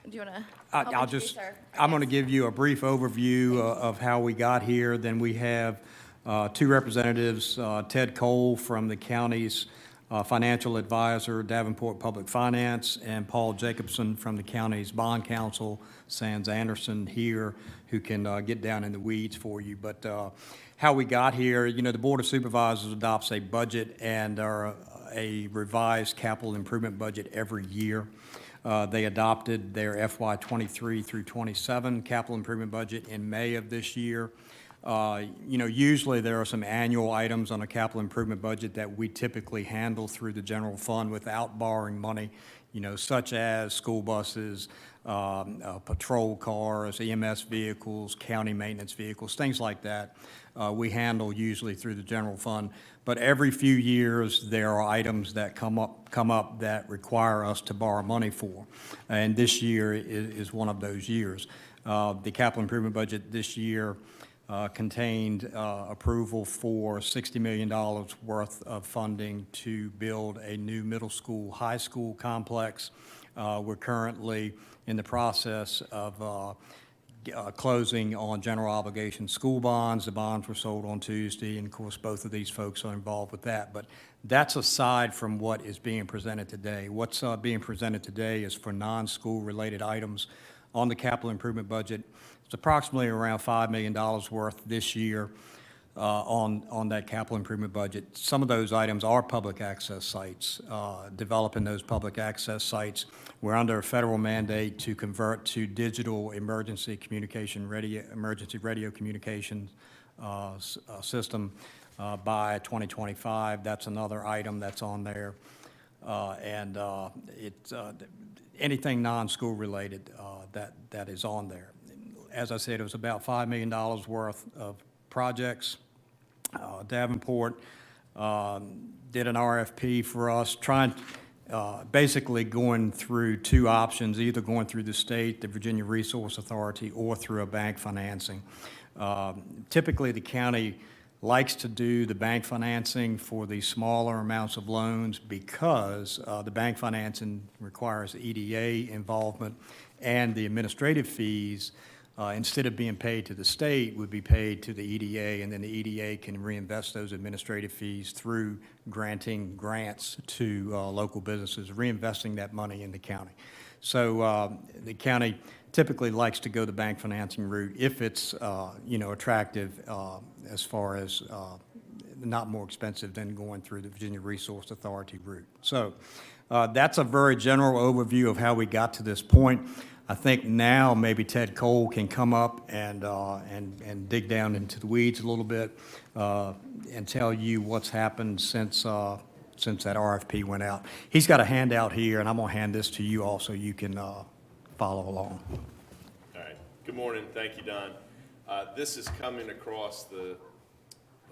you want to help introduce our I'm going to guest? give you a brief overview of how we got here. Then we have two representatives, Ted Cole from the county's financial advisor, Davenport Public Finance, and Paul Jacobson from the county's bond counsel, Sands Anderson, here, who can get down in the weeds for you. But how we got here, the Board of Supervisors adopts a budget and a revised capital improvement budget every year. They adopted their FY '23 through '27 capital improvement budget in May of this year. Usually there are some annual items on a capital improvement budget that we typically handle through the general fund without borrowing money, such as school buses, patrol cars, EMS vehicles, county maintenance vehicles, things like that. We handle usually through the general fund. But every few years, there are items that come up that require us to borrow money for. And this year is one of those years. The capital improvement budget this year contained approval for $60 million worth of funding to build a new middle school, high school complex. We're currently in the process of closing on general obligation school bonds. The bonds were sold on Tuesday, and of course, both of these folks are involved with that. But that's aside from what is being presented today. What's being presented today is for non-school related items on the capital improvement budget. It's approximately around $5 million worth this year on that capital improvement budget. Some of those items are public access sites. Developing those public access sites, we're under a federal mandate to convert to digital emergency radio communication system by 2025. That's another item that's on there. It's anything non-school related that is on there. As I said, it was about $5 million worth of projects. Davenport did an RFP for us, basically going through two options, either going through the state, the Virginia Resource Authority, or through a bank financing. Typically, the county likes to do the bank financing for the smaller amounts of loans because the bank financing requires EDA involvement, and the administrative fees, instead of being paid to the state, would be paid to the EDA, and then the EDA can reinvest those administrative fees through granting grants to local businesses, reinvesting that money in the county. So the county typically likes to go the bank financing route if it's, attractive as far as not more expensive than going through the Virginia Resource Authority route. So that's a very general overview of how we got to this point. I think now maybe Ted Cole can come up and dig down into the weeds a little bit and tell you what's happened since that RFP went out. He's got a handout here, and I'm going to hand this to you also. You can follow along. All right. Good morning. Thank you, Don. This is coming across the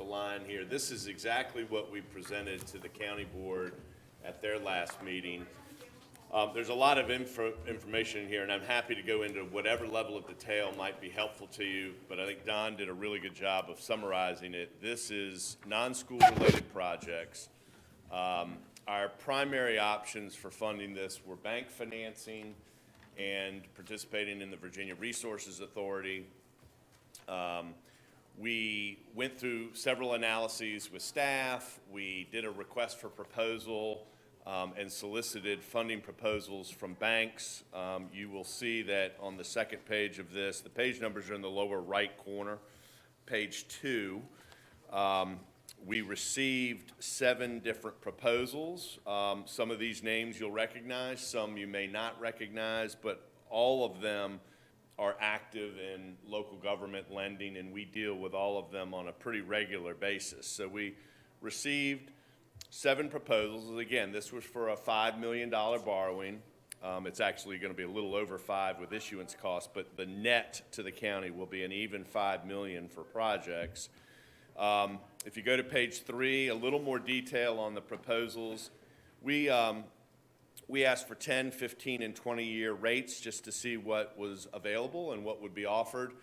line here. This is exactly what we presented to the county board at their last meeting. There's a lot of information in here, and I'm happy to go into whatever level of detail might be helpful to you, but I think Don did a really good job of summarizing it. This is non-school related projects. Our primary options for funding this were bank financing and participating in the Virginia Resources Authority. We went through several analyses with staff. We did a request for proposal and solicited funding proposals from banks. You will see that on the second page of this, the page numbers are in the lower right corner, page 2. We received 7 different proposals. Some of these names you'll recognize, some you may not recognize, but all of them are active in local government lending, and we deal with all of them on a pretty regular basis. So we received 7 proposals. Again, this was for a $5 million borrowing. It's actually going to be a little over 5 with issuance costs, but the net to the county will be an even $5 million for projects. If you go to page 3, a little more detail on the proposals. We asked for 10, 15, and 20-year rates just to see what was available and what would be offered.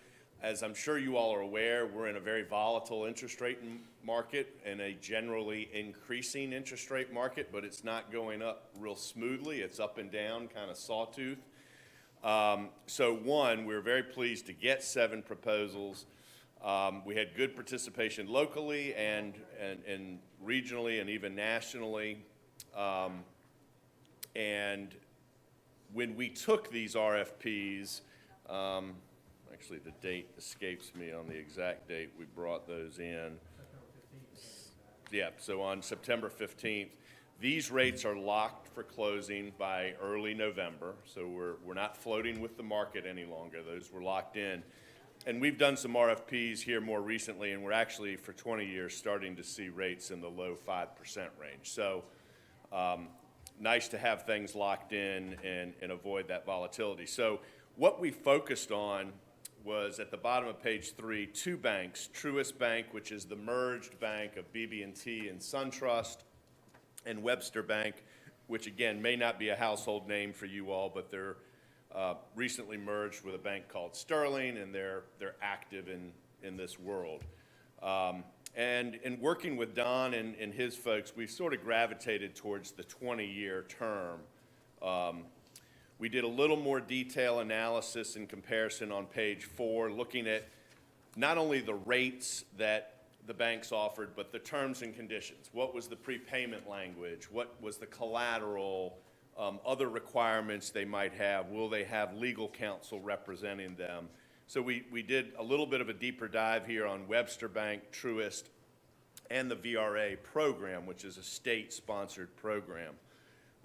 As I'm sure you all are aware, we're in a very volatile interest rate market and a generally increasing interest rate market, but it's not going up real smoothly. It's up and down, kind of sawtooth. So one, we're very pleased to get 7 proposals. We had good participation locally and regionally and even nationally. And when we took these RFPs, actually the date escapes me on the exact date we brought those in. Yeah, so on September 15th, these rates are locked for closing by early November. So we're not floating with the market any longer. Those were locked in. And we've done some RFPs here more recently, and we're actually, for 20 years, starting to see rates in the low 5% range. So nice to have things locked in and avoid that volatility. So what we focused on was at the bottom of page 3, 2 banks, Truist Bank, which is the merged bank of BB&T and SunTrust, and Webster Bank, which again may not be a household name for you all, but they're recently merged with a bank called Sterling, and they're active in this world. And in working with Don and his folks, we've sort of gravitated towards the 20-year term. We did a little more detail analysis and comparison on page 4, looking at not only the rates that the banks offered, but the terms and conditions. What was the prepayment language? What was the collateral? Other requirements they might have. Will they have legal counsel representing them? So we did a little bit of a deeper dive here on Webster Bank, Truist, and the VRA program, which is a state-sponsored program.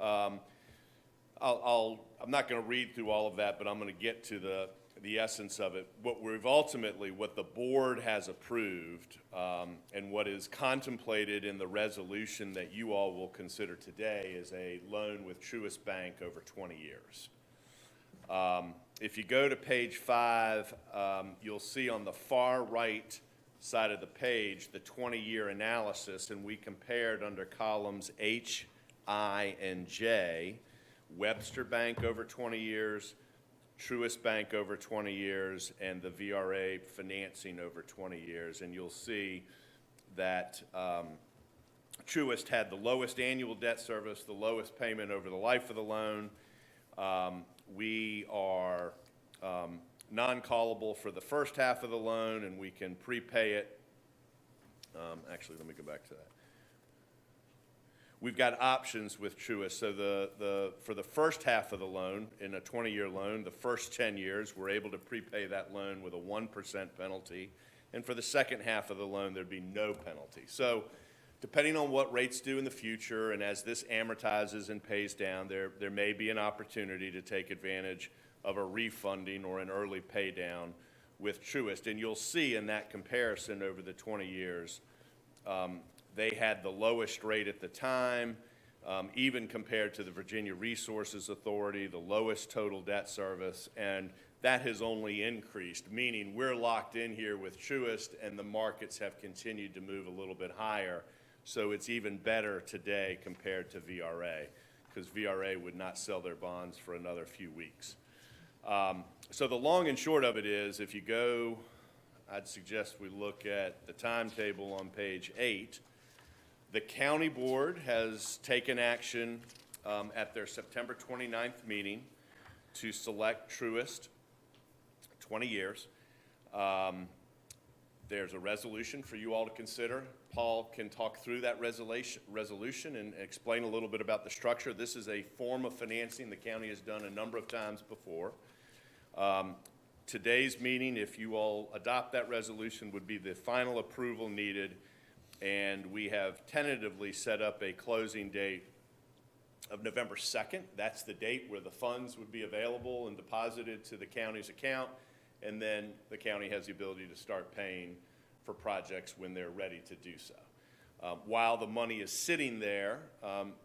I'm not going to read through all of that, but I'm going to get to the the essence of it. What the board has approved, and what is contemplated in the resolution that you all will consider today is a loan with Truist Bank over 20 years. If you go to page 5, you'll see on the far right side of the page the 20-year analysis, and we compared under columns H, I, and J, Webster Bank over 20 years, Truist Bank over 20 years, and the VRA financing over 20 years. And you'll see that Truist had the lowest annual debt service, the lowest payment over the life of the loan. We are non-callable for the first half of the loan, and we can prepay it. Actually, let me go back to that. We've got options with Truist. So for the first half of the loan, in a 20-year loan, the first 10 years, we're able to prepay that loan with a 1% penalty. And for the second half of the loan, there'd be no penalty. So depending on what rates do in the future, and as this amortizes and pays down, there may be an opportunity to take advantage of a refunding or an early pay down with Truist. And you'll see in that comparison over the 20 years, they had the lowest rate at the time, even compared to the Virginia Resources Authority, the lowest total debt service, and that has only increased, meaning we're locked in here with Truist, and the markets have continued to move a little bit higher. So it's even better today compared to VRA, because VRA would not sell their bonds for another few weeks. So the long and short of it is, if you go, I'd suggest we look at the timetable on page 8. The county board has taken action at their September 29th meeting to select Truist, 20 years. There's a resolution for you all to consider. Paul can talk through that resolution and explain a little bit about the structure. This is a form of financing the county has done a number of times before. Today's meeting, if you all adopt that resolution, would be the final approval needed, and we have tentatively set up a closing date of November 2nd. That's the date where the funds would be available and deposited to the county's account, and then the county has the ability to start paying for projects when they're ready to do so. While the money is sitting there,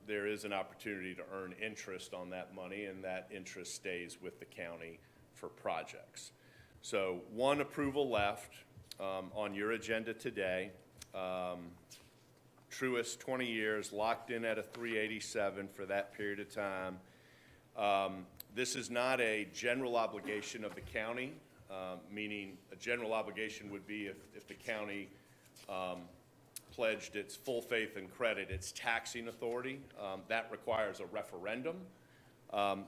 there is an opportunity to earn interest on that money, and that interest stays with the county for projects. So one approval left on your agenda today. Truist, 20 years, locked in at a 387 for that period of time. This is not a general obligation of the county, meaning a general obligation would be if the county pledged its full faith and credit, its taxing authority. That requires a referendum.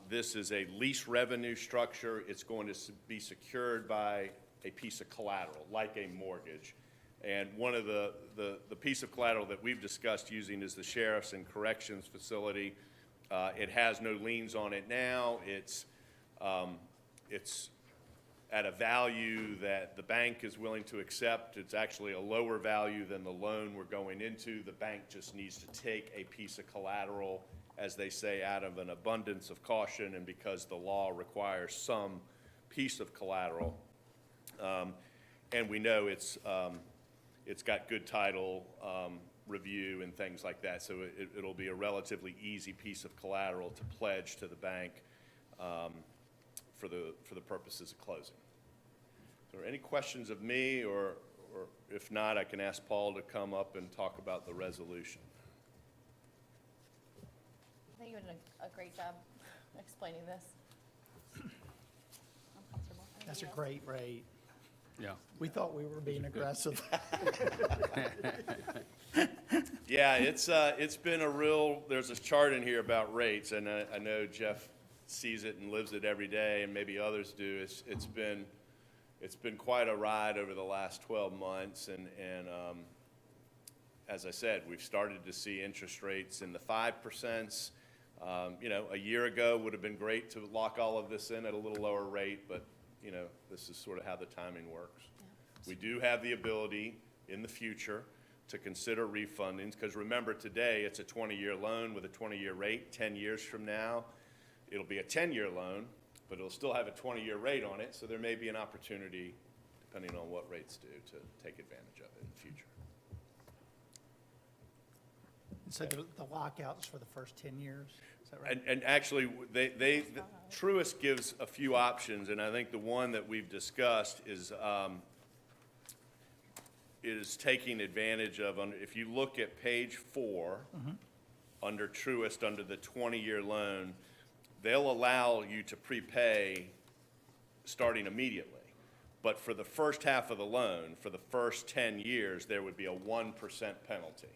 This is a lease revenue structure. It's going to be secured by a piece of collateral, like a mortgage. And one of the piece of collateral that we've discussed using is the Sheriff's and Corrections Facility. It has no liens on it now. It's at a value that the bank is willing to accept. It's actually a lower value than the loan we're going into. The bank just needs to take a piece of collateral, as they say, out of an abundance of caution, and because the law requires some piece of collateral. And we know it's got good title review and things like that, so it'll be a relatively easy piece of collateral to pledge to the bank for the purposes of closing. So are there any questions of me, or if not, I can ask Paul to come up and talk about the resolution. I think you did a great job explaining this. I'm comfortable. That's a Anything else? great rate. Yeah. We thought we were being aggressive. Yeah, it's been a real, there's a chart in here about rates, and I know Jeff sees it and lives it every day, and maybe others do. It's been quite a ride over the last 12 months, and as I said, we've started to see interest rates in the 5%. A year ago would have been great to lock all of this in at a little lower rate, but this is sort of how the timing works. Yeah. We do have the ability in the future to consider refundings, because remember, today it's a 20-year loan with a 20-year rate. 10 years from now, it'll be a 10-year loan but it'll still have a 20-year rate on it, so there may be an opportunity, depending on what rates do, to take advantage of it in the future. So the lockouts for the first 10 years, is that right? And actually, Truist gives a few options, and I think the one that we've discussed is taking advantage of, if you look at page 4, under Truist, under the 20-year loan, they'll allow you to prepay starting immediately. But for the first half of the loan, for the first 10 years, there would be a 1% penalty.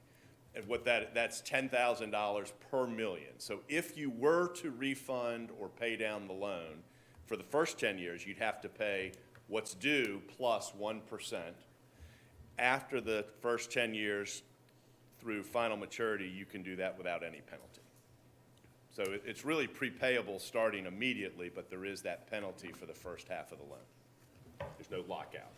And that's $10,000 per million. So if you were to refund or pay down the loan, for the first 10 years, you'd have to pay what's due plus 1%. After the first 10 years through final maturity, you can do that without any penalty. So it's really prepayable starting immediately, but there is that penalty for the first half of the loan. There's no lockout.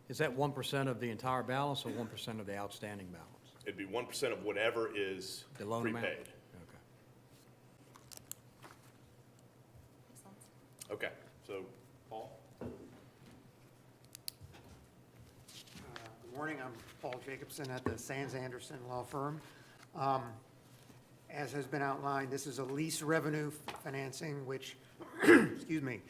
Is that 1% of the entire balance or 1% of the outstanding balance? It'd be 1% of whatever is The loan amount? prepaid. Okay. Okay, so, Paul? Good morning, I'm Paul Jacobson at the Sands Anderson Law Firm. As has been outlined, this is a lease revenue financing, which, excuse me,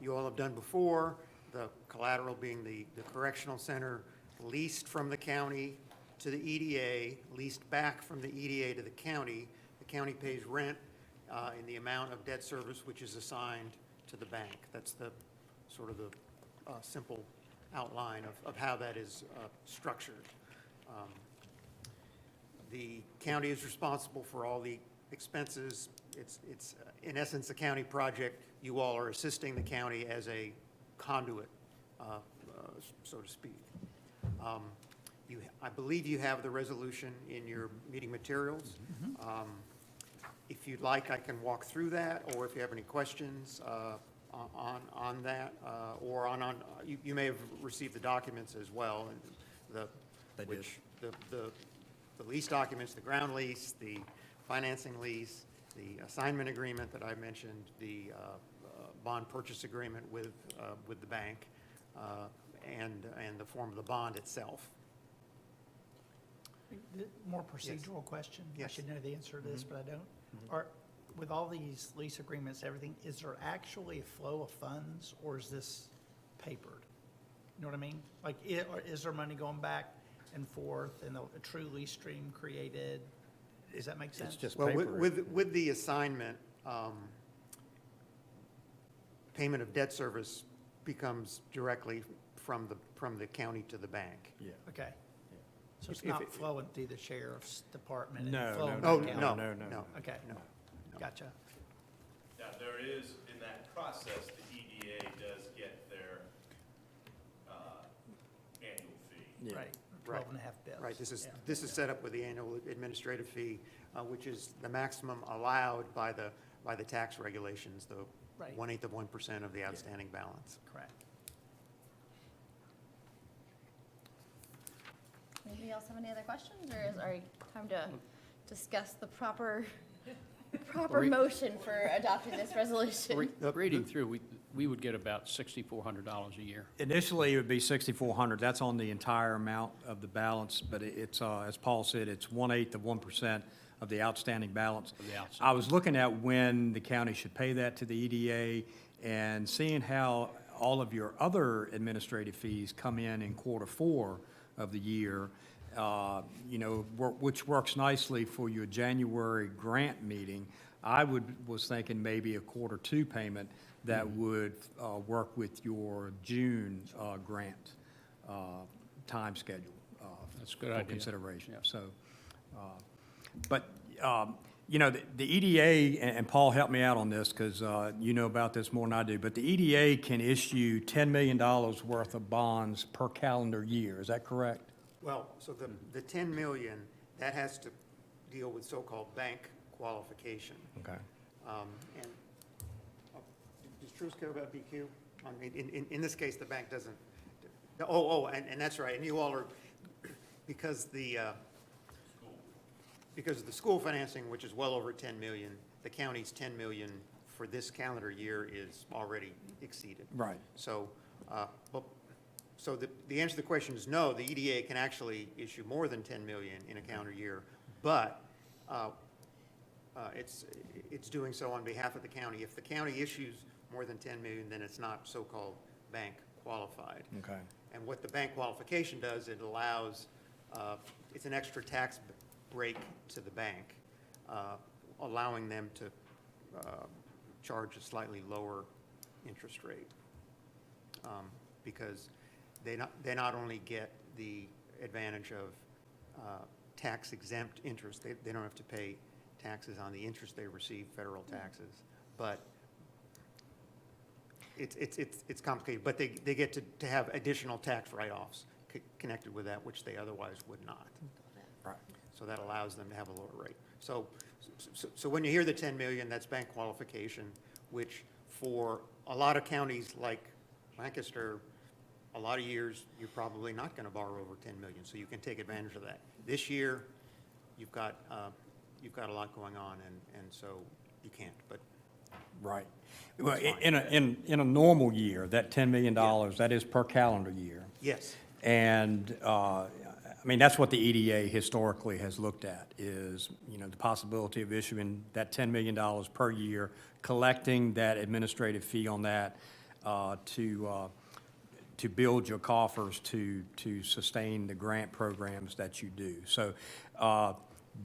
you all have done before. The collateral being the correctional center leased from the county to the EDA, leased back from the EDA to the county. The county pays rent in the amount of debt service which is assigned to the bank. That's the sort of the simple outline of how that is structured. The county is responsible for all the expenses. It's in essence a county project. You all are assisting the county as a conduit, so to speak. I believe you have the resolution in your meeting materials. If you'd like, I can walk through that, or if you have any questions on that, or you may have received the documents as well, and the lease documents, the ground lease, the financing lease, the assignment agreement that I mentioned, the bond purchase agreement with the bank, and the form of the bond itself. More procedural question. I Yes. should know the answer to this, but I don't. With all these lease agreements, everything, is there actually a flow of funds, or is this papered? You know what I mean? Like, or is there money going back and forth and a true lease stream created? Does that make sense? It's just Well, paper. with the assignment, payment of debt service becomes directly from the county to the bank. Yeah. Okay. So it's If not it- flowing through the sheriff's department and No, flowing no, to the Oh, county? no. Okay, No. gotcha. Now, there is, in that process, the EDA does get their annual fee. Yeah. Right, 12 and a half bills. Right, this is Yeah. set up with the annual administrative fee, which is the maximum allowed by the tax regulations, the Right. 1/8 of 1% of the outstanding balance. Correct. Anybody else have any other questions, or is our time to discuss the proper motion for adopting this resolution? Reading through, we would get about $6,400 a year. Initially, it would be 6,400. That's on the entire amount of the balance, but it's, as Paul said, it's 1/8 of 1% of the outstanding balance. Of the outstanding. I was looking at when the county should pay that to the EDA and seeing how all of your other administrative fees come in Q4 of the year, which works nicely for your January grant meeting. I was thinking maybe a Q2 payment that would work with your June grant time schedule. That's a good for idea. consideration. Yeah. So, but, the EDA, and Paul helped me out on this because you know about this more than I do, but the EDA can issue $10 million worth of bonds per calendar year. Is that correct? Well, so the 10 million, that has to deal with so-called bank qualification. Okay. And does Truist care about BQ? I mean, in this case, the bank doesn't. And that's right, and you all are, because of the school financing, which is well over 10 million, the county's 10 million for this calendar year is already exceeded. Right. So, so the answer to the question is no, the EDA can actually issue more than 10 million in a calendar year, but it's doing so on behalf of the county. If the county issues more than 10 million, then it's not so-called bank qualified. Okay. And what the bank qualification does, it allows, it's an extra tax break to the bank, allowing them to charge a slightly lower interest rate. Because they not only get the advantage of tax exempt interest, they don't have to pay taxes on the interest they receive, federal taxes, but it's complicated, but they get to have additional tax write-offs connected with that, which they otherwise would not. Right. So that allows them to have a lower rate. So when you hear the 10 million, that's bank qualification, which for a lot of counties like Lancaster, a lot of years, you're probably not going to borrow over 10 million, so you can take advantage of that. This year, you've got a lot going on, and so you can't, but Right. Well, That's in a normal year, that $10 million, that is per calendar year. yes. And, I mean, that's what the EDA historically has looked at, is, the possibility of issuing that $10 million per year, collecting that administrative fee on that, to build your coffers to sustain the grant programs that you do. So,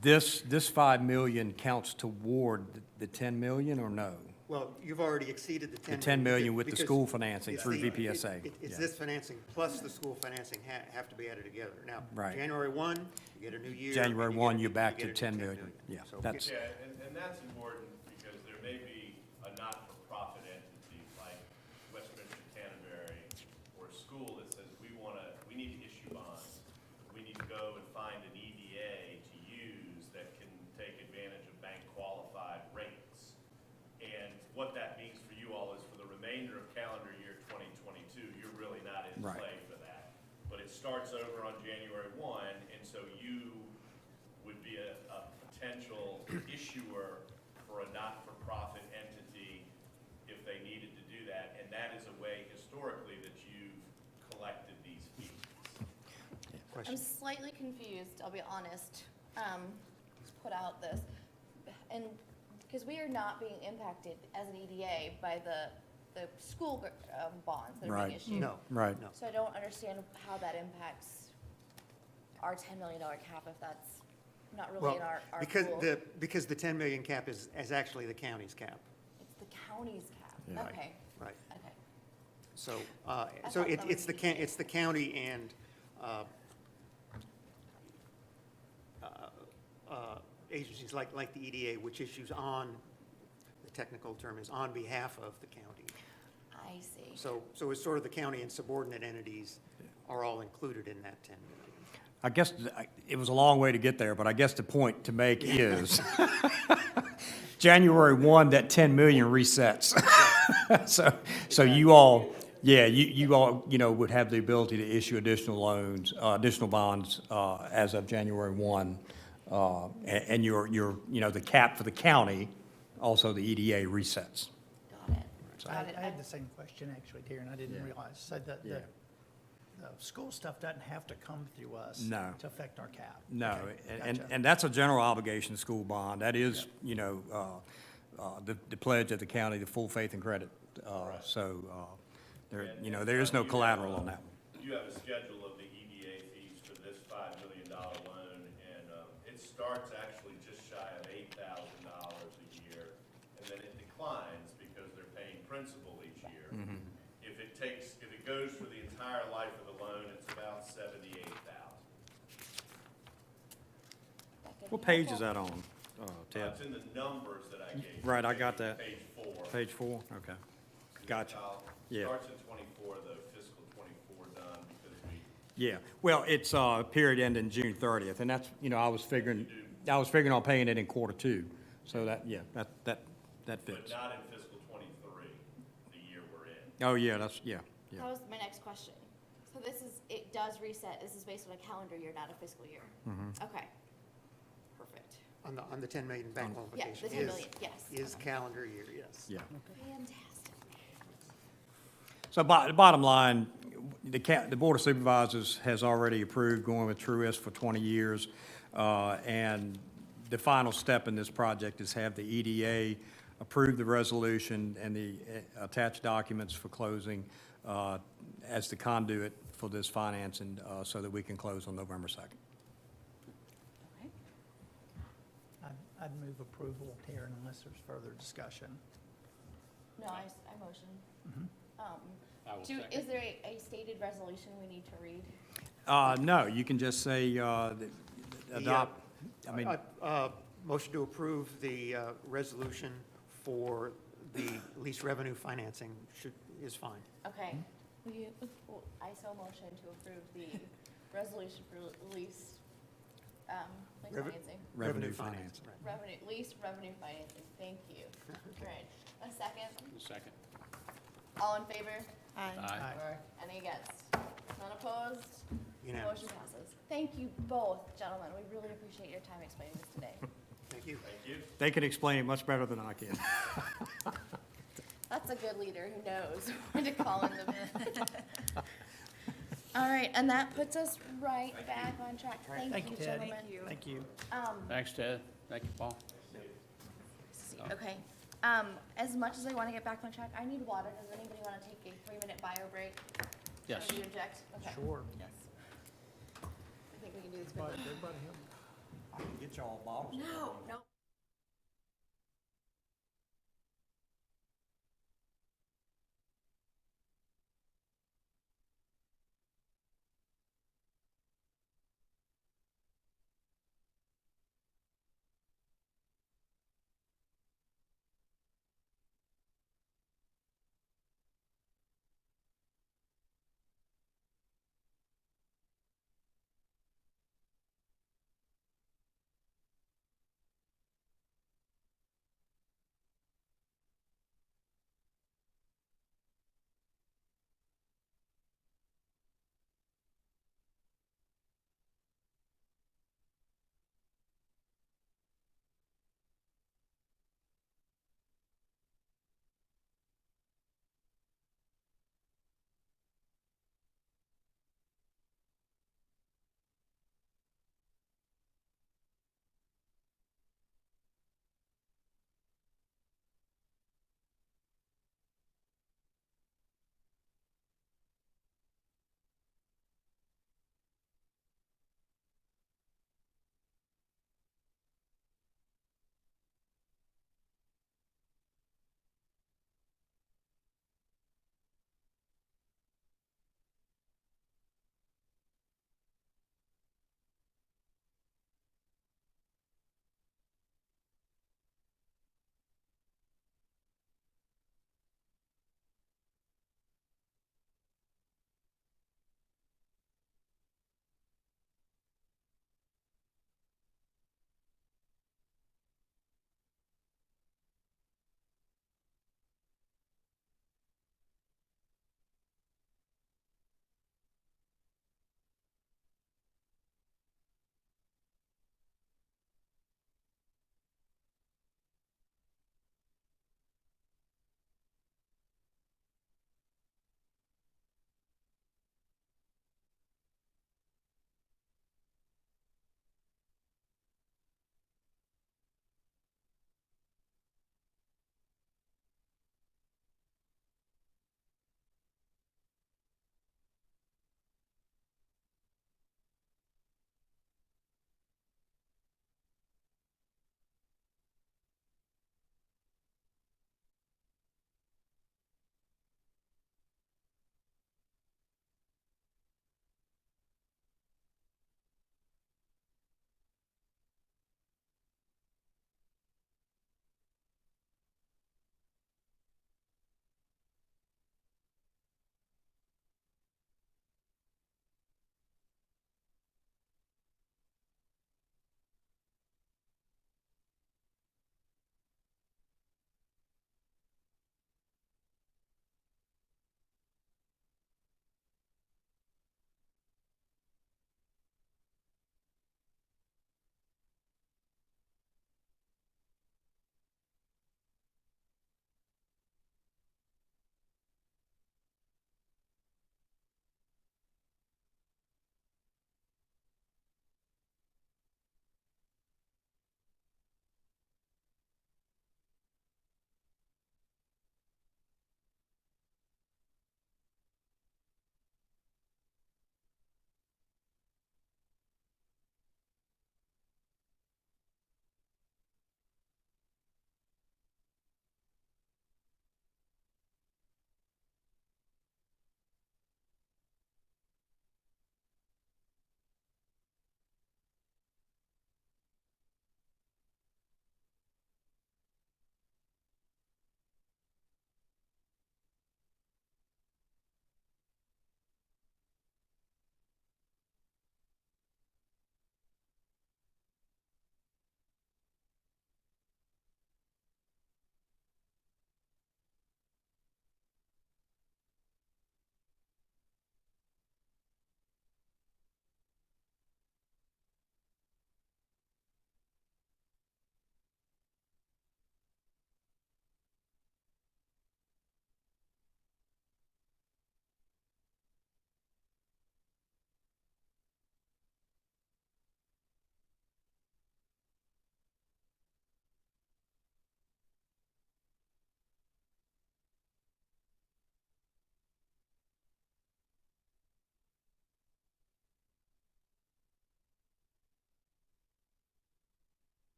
this 5 million counts toward the 10 million or no? Well, you've already exceeded the 10 million. The 10 million with the because school financing it's through the- VPSA. It's Yeah. this financing plus the school financing have to be added together. Now, Right. January 1, you get a new year. January and you 1, get a- you're back you to get a 10 new million. Yeah, So- that's, Yeah, and that's important because there may be a not-for-profit entity like Westminster Canterbury or a school that says we need to issue bonds. We need to go and find an EDA to use that can take advantage of bank-qualified rates. And what that means for you all is for the remainder of calendar year 2022, you're really not in Right. play for that. But it starts over on January 1, and so you would be a potential issuer for a not-for-profit entity if they needed to do that. And that is a way historically that you've collected these fees. I'm slightly confused, I'll be honest, put out this, and, because we are not being impacted as an EDA by the school bonds that are being Right. issued. No. right. No. So I don't understand how that impacts our $10 million cap if that's not really Well, in our pool. because the 10 million cap is actually the county's cap. It's the county's cap, Yeah. okay, Right. okay. So, thought that it's was it's the county and agencies like the EDA, which issues the technical term is on behalf of the county. I see. So it's sort of the county and subordinate entities are all included in that 10 million. I guess it was a long way to get there, but I guess the point to make is January 1, that 10 million resets. So you all, you all, would have the ability to issue additional loans, additional bonds, as of January 1. And your, the cap for the county, also the EDA resets. Got it, I got it. I had the same question actually, Darren, I didn't realize. So the school stuff doesn't have to come through us No. to affect our cap? No, Okay, and gotcha. that's a general obligation school bond. That is, the pledge of the county, the full faith and credit. So, there is no collateral on that one. You have a schedule of the EDA fees for this $5 million loan, and it starts actually just shy of $8,000 a year, and then it declines because they're paying principal each year. If it goes for the entire life of the loan, it's about $78,000. That could What be page is helpful. that on, Ted? It's in the numbers that I gave you. Right, I got that. Page 4. Page 4? Okay. Gotcha. Yeah. Starts in 24, the fiscal 24 done, because we Yeah, well, it's period ending June 30th, and that's, I was figuring on paying it in quarter 2. So that But fits. not in fiscal '23, the year we're in. Oh, yeah, yeah. That was my next question. So it does reset, this is based on a calendar year, not a fiscal year? Mm-hmm. Okay, perfect. On the 10 million bank Yeah, qualification. the 10 million, yes. Is calendar year, yes. Yeah. Fantastic. So the bottom line, the Board of Supervisors has already approved going with Truist for 20 years. And the final step in this project is have the EDA approve the resolution and the attached documents for closing as the conduit for this financing so that we can close on November 2nd. Okay. I'd move approval here unless there's further discussion. No, I motion. I will Do, second. is there a stated resolution we need to read? No, you can just say adopt, I mean, Motion to approve the resolution for the lease revenue financing is fine. Okay. Will you, I so motion to approve the resolution for lease, like Reven- financing, revenue financing. right. lease revenue financing. Thank you. All right. A second? Second. All in favor? Aye. Any against? None opposed? Unanimous. Motion passes. Thank you both, gentlemen. We really appreciate your time explaining this today. Thank you. They can explain it much better than I can. That's a good leader who knows when to call in the. All right, and that puts us right back on track. Thank you, Ted. gentlemen. Thank you. Thanks, Ted. Thank you, Paul. Okay, as much as I want to get back on track, I need water. Does anybody want to take a 3-minute bio break? Yes. Or do you object? Okay. Sure. Yes. I think we can do this quickly. I can get y'all bottles. No, no.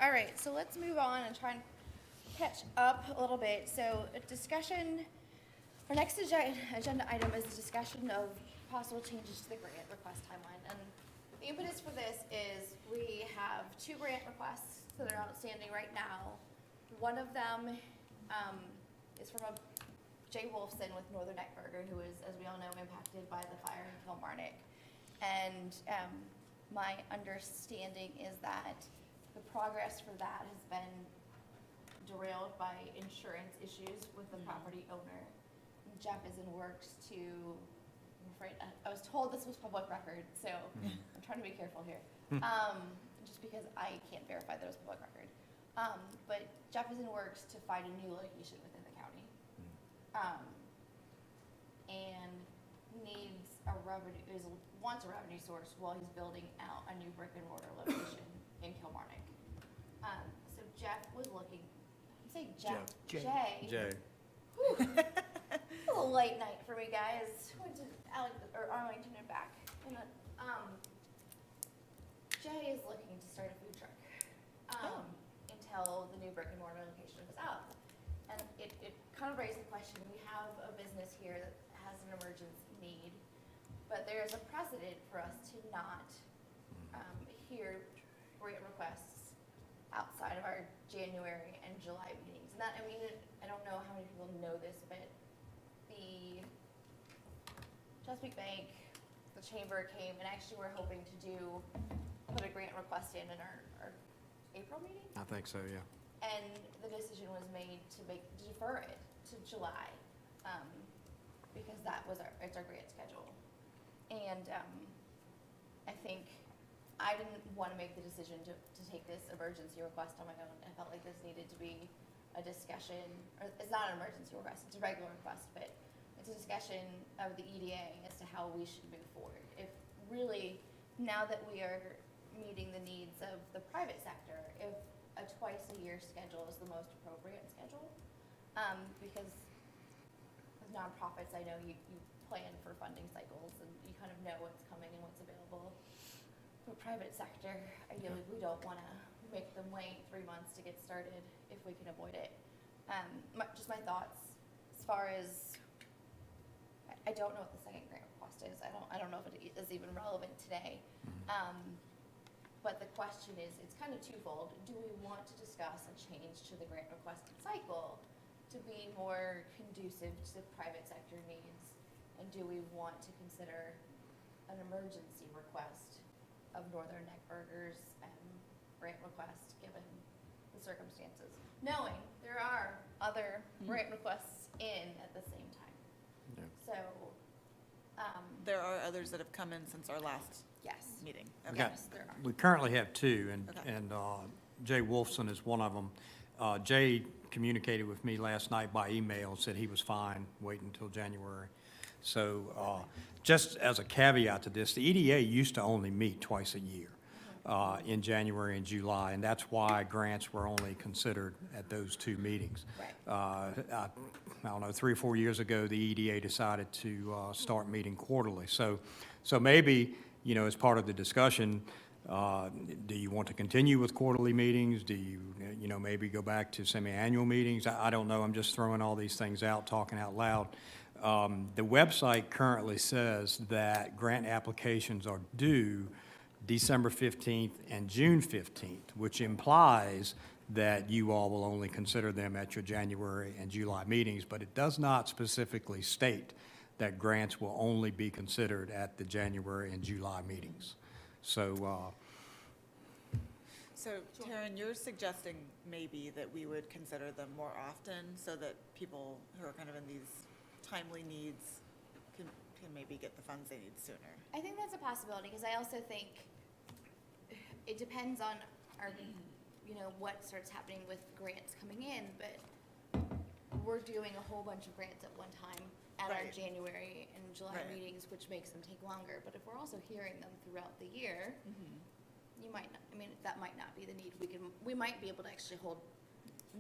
All right, so let's move on and try and catch up a little bit. So a discussion, our next agenda item is a discussion of possible changes to the grant request timeline. And the impetus for this is we have 2 grant requests that are outstanding right now. One of them is from a Jay Wolfson with Northern Eckberger, who is, as we all know, impacted by the fire in Kilmarnock. And my understanding is that the progress for that has been derailed by insurance issues with the property owner. Jeff is in works to, I'm afraid, I was told this was public record, so I'm trying to be careful here. Just because I can't verify that it was public record. But Jeff is in works to find a new location within the county. And needs a revenue, wants a revenue source while he's building out a new brick and mortar location in Kilmarnock. So Jeff was looking, you say Jeff? Jay. Whew. A little late night for me, guys. Went to Arlington and back. And, Jay is looking to start a food truck until the new brick and mortar location is out. And it kind of raised the question, we have a business here that has an emergency need, but there's a precedent for us to not hear grant requests outside of our January and July meetings. And that, I mean, I don't know how many people know this, but the Chesapeake Bank, the chamber came, and actually we're hoping to put a grant request in our April meeting? I think so, yeah. And the decision was made to defer it to July, because it's our grant schedule. And I think I didn't want to make the decision to take this emergency request on my own. I felt like this needed to be a discussion, or it's not an emergency request, it's a regular request, but it's a discussion of the EDA as to how we should move forward. If really, now that we are meeting the needs of the private sector, if a twice-a-year schedule is the most appropriate schedule, because with nonprofits, I know you plan for funding cycles and you kind of know what's coming and what's available. For private sector, ideally, we don't want to make them wait 3 months to get started if we can avoid it. Just my thoughts as far as, I don't know what the second grant request is. I don't know if it is even relevant today. But the question is, it's kind of twofold. Do we want to discuss a change to the grant request cycle to be more conducive to private sector needs? And do we want to consider an emergency request of Northern Eckberger's grant request given the circumstances? Knowing there are other grant requests in at the same time. Yeah. So, There are others that have come in since our last yes. meeting. We Okay. got- Yes, there are. We currently have 2, Okay. and Jay Wolfson is one of them. Jay communicated with me last night by email, said he was fine waiting until January. So just as a caveat to this, the EDA used to only meet twice a year in January and July, and that's why grants were only considered at those 2 meetings. Right. I don't know, 3 or 4 years ago, the EDA decided to start meeting quarterly. So maybe, as part of the discussion, do you want to continue with quarterly meetings? Do you, maybe go back to semi-annual meetings? I don't know. I'm just throwing all these things out, talking out loud. The website currently says that grant applications are due December 15th and June 15th, which implies that you all will only consider them at your January and July meetings, but it does not specifically state that grants will only be considered at the January and July meetings. So, So Taryn, you're suggesting maybe that we would consider them more often so that people who are kind of in these timely needs can maybe get the funds they need sooner. I think that's a possibility, because I also think it depends on our, what starts happening with grants coming in, but we're doing a whole bunch of grants at one time at our Right. January and July Right. meetings, which makes them take longer. But if we're also hearing them throughout the year, you might not, that might not be the need. We might be able to actually hold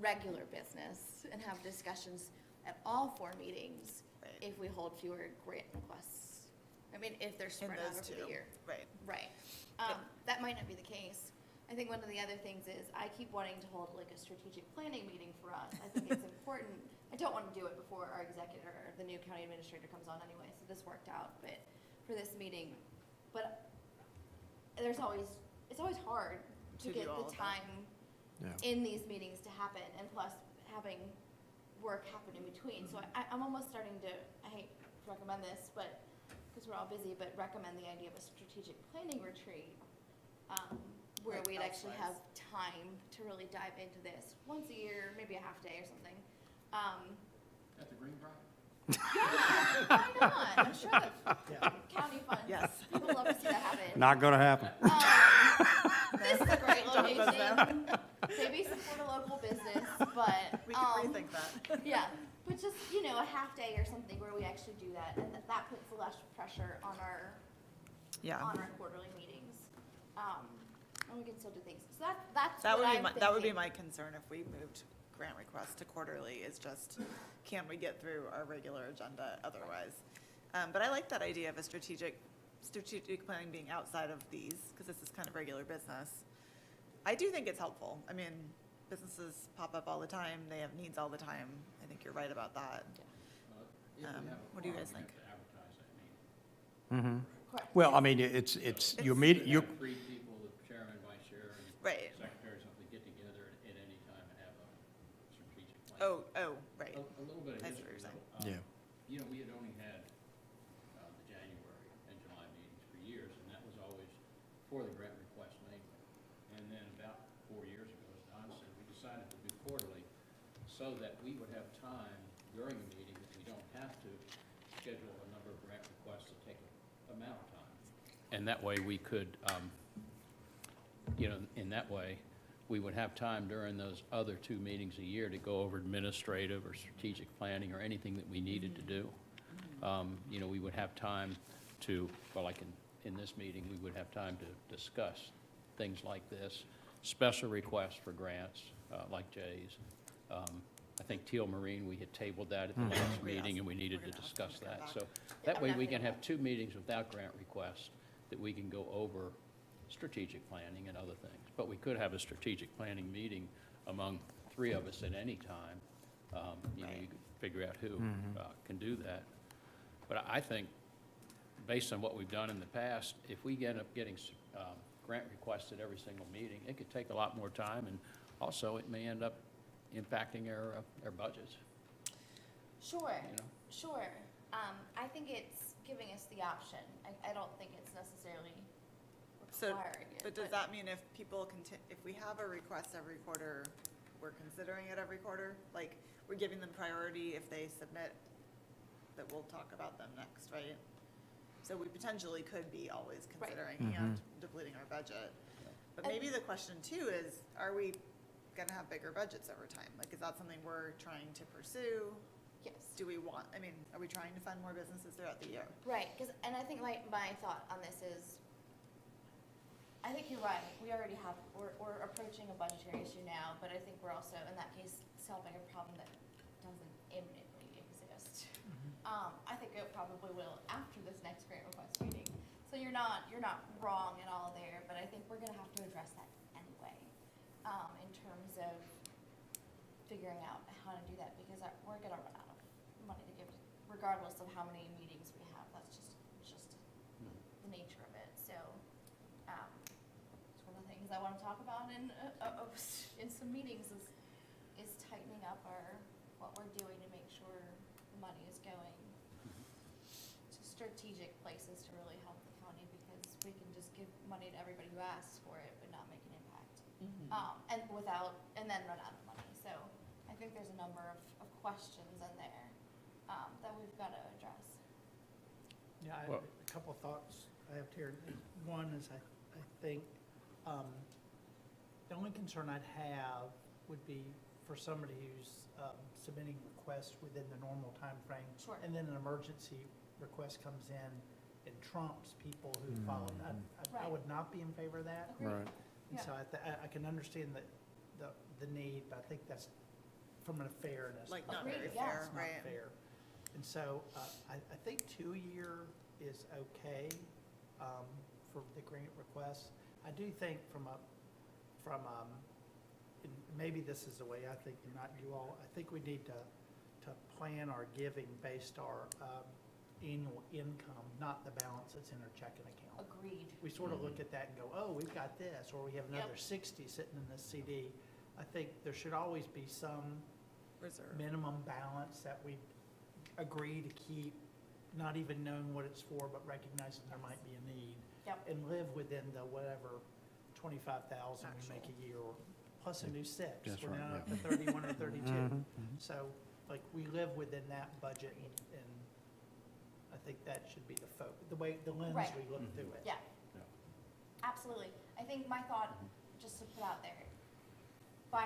regular business and have discussions at all 4 meetings Right. if we hold fewer grant requests. If they're In spread out those over the 2. year. Right. Right. That might not be the case. I think one of the other things is I keep wanting to hold like a strategic planning meeting for us. I think it's important. I don't want to do it before our executor, the new county administrator comes on anyway, so this worked out, but for this meeting. But it's always hard to To get do all the of that. time Yeah. in these meetings to happen, and plus having work happen in between. So I'm almost starting to, I hate to recommend this, but, because we're all busy, but recommend the idea of a strategic planning retreat, where Like we'd actually have elsewise. time to really dive into this once a year, maybe a half day or something. At the Greenbrier? Why not? I'm sure that county funds, Yes. people love to see that happen. Not gonna happen. This is a great Don't go there. location. Maybe support a local business, but, We can rethink that. yeah, but just, a half day or something where we actually do that, and that puts less pressure on our Yeah. quarterly meetings. And we can still do things. So that's That what would be I'm my, that would be thinking. my concern if we moved grant requests to quarterly, is just, can we get through our regular agenda otherwise? But I like that idea of a strategic planning being outside of these, because this is kind of regular business. I do think it's helpful. I mean, businesses pop up all the time, they have needs all the time. I think you're right about that. What do you guys think? Correct. Well, I mean, it's, your meeting, you're, Three people, the chairman, vice chair, and Right. secretary, or something, get together at any time and have a strategic plan. Oh, right. A little bit of I see what history, you're saying. though. Yeah. We had only had the January and July meetings for years, and that was always for the grant request mainly. And then about 4 years ago, as Don said, we decided to do quarterly so that we would have time during a meeting that we don't have to schedule a number of grant requests to take an amount of time. And that way we could, in that way, we would have time during those other 2 meetings a year to go over administrative or strategic planning or anything that we needed to do. We would have time to, well, like in this meeting, we would have time to discuss things like this, special requests for grants, like Jay's. I think Teal Marine, we had tabled that at the last meeting, and we needed to discuss that. So that way, we can have 2 meetings without grant requests that we can go over strategic planning and other things. But we could have a strategic planning meeting among 3 of us at any time. You could figure out who can do that. But I think, based on what we've done in the past, if we end up getting grant requests at every single meeting, it could take a lot more time, and also it may end up impacting our budgets. Sure, You know? sure. I think it's giving us the option. I don't think it's necessarily So, requiring it. but does that mean if people if we have a request every quarter, we're considering it every quarter? Like, we're giving them priority if they submit, that we'll talk about them next, right? So we potentially could be always considering and depleting our budget. But maybe the question too is, are we gonna have bigger budgets over time? Like, is that something we're trying to pursue? Yes. Do we want, are we trying to fund more businesses throughout the year? Right, and I think my thought on this is, I think you're right. We already have, we're approaching a budgetary issue now, but I think we're also, in that case, solving a problem that doesn't imminently exist. I think it probably will after this next grant request meeting. So you're not wrong at all there, but I think we're gonna have to address that anyway, in terms of figuring out how to do that, because we're gonna run out of money to give, regardless of how many meetings we have. That's just the nature of it. So, it's one of the things I want to talk about in some meetings is tightening up what we're doing to make sure the money is going to strategic places to really help the county, because we can just give money to everybody who asks for it, but not make an impact. And then run out of money. So I think there's a number of questions in there that we've got to address. Yeah, Well- a couple of thoughts I have here. One is I think the only concern I'd have would be for somebody who's submitting requests within the normal timeframe. Sure. And then an emergency request comes in and trumps people who followed. I Right. would not be in favor of that. Agreed. Right. And so I can understand the need, but I think that's from a fairness. Like, not Agreed, very yeah. fair, It's not right? fair. And so I think 2-year is okay for the grant requests. I do think from a from, and maybe this is the way I think, and not you all, I think we need to plan our giving based our annual income, not the balance that's in our checking account. Agreed. We sort of look at that and go, oh, we've got this, or we have another Yep. 60 sitting in this CD. I think there should always be some Reserve. minimum balance that we agree to keep, not even knowing what it's for, but recognizing there might be a need. Yep. And live within the whatever 25,000 we make a year, or plus a new six. That's We're right, now up yeah. to 31 or 32. So, like, we live within that budget, and I think that should be the way, the lens Right. we look through it. Yeah. Absolutely. I think my thought, just to put out there, by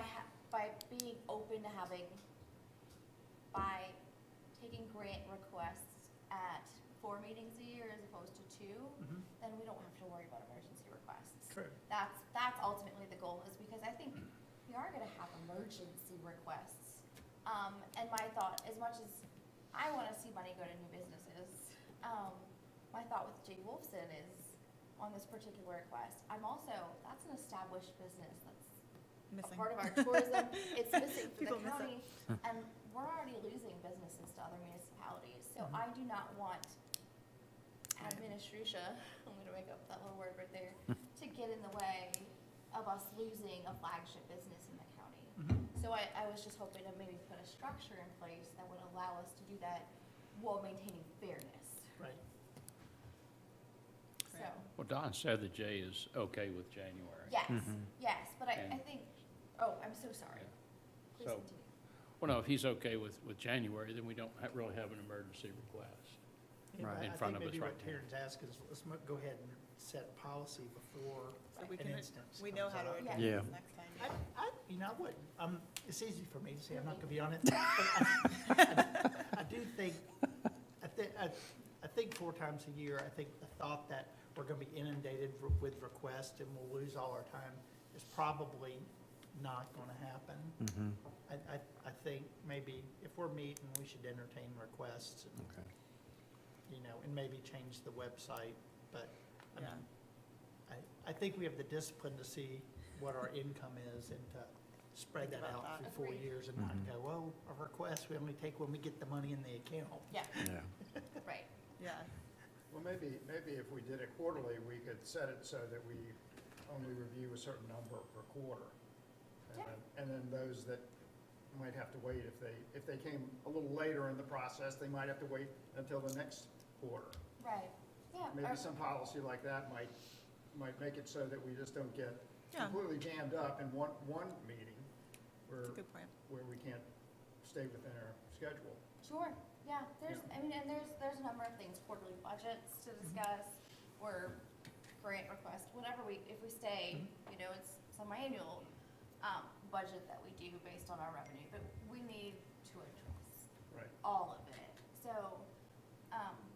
being open to having, by taking grant requests at 4 meetings a year as opposed to 2, Mhm. then we don't have to worry about emergency requests. True. That's ultimately the goal, is because I think we are gonna have emergency requests. And my thought, as much as I wanna see money go to new businesses, my thought with Jay Wolfson is, on this particular request, that's an established business that's a Missing. part of our tourism, it's missing for People the miss it. county, and we're already losing businesses to other municipalities, so I do not want administratia, I'm gonna make up that little word right there, to get in the way of us losing a flagship business in the county. So I was just hoping to maybe put a structure in place that would allow us to do that while maintaining fairness, Right. so. Well, Don said that Jay is okay with January. Yes, yes, but I And- think, oh, I'm so sorry. Yeah. Please So- continue. Well, no, if he's okay with January, then we don't really have an emergency request. Yeah, Right. but In front of us I think maybe right what now. Taryn's asking is, let's go ahead and set policy before So we an can, instance we know comes how to up. address Yeah. this next time. You know what, it's easy for me to say, I'm not gonna be on it. I do think, I think 4 times a year, I think the thought that we're gonna be inundated with requests and we'll lose all our time is probably not gonna happen. I think maybe if we're meeting, we should entertain requests, and, Okay. and maybe change the website, but, I Yeah. mean, I think we have the discipline to see what our income is and to spread Think that about out that. through 4 years and not go, well, a request we only take when we get the money in the account. Yeah, Yeah. right. Yeah, Well, maybe if we did it quarterly, we could set it so that we only review a certain number per quarter. Yeah. And then those that might have to wait, if they came a little later in the process, they might have to wait until the next quarter. Right, yeah. Maybe some policy like that might make it so that we just don't get Yeah. completely jammed up in one meeting that's a good point. where we can't stay within our schedule. Sure, yeah, there's a number of things, quarterly budgets to discuss, or grant requests, whatever if we stay, it's semi-annual, budget that we do based on our revenue, but we need to address Right. all of it. So,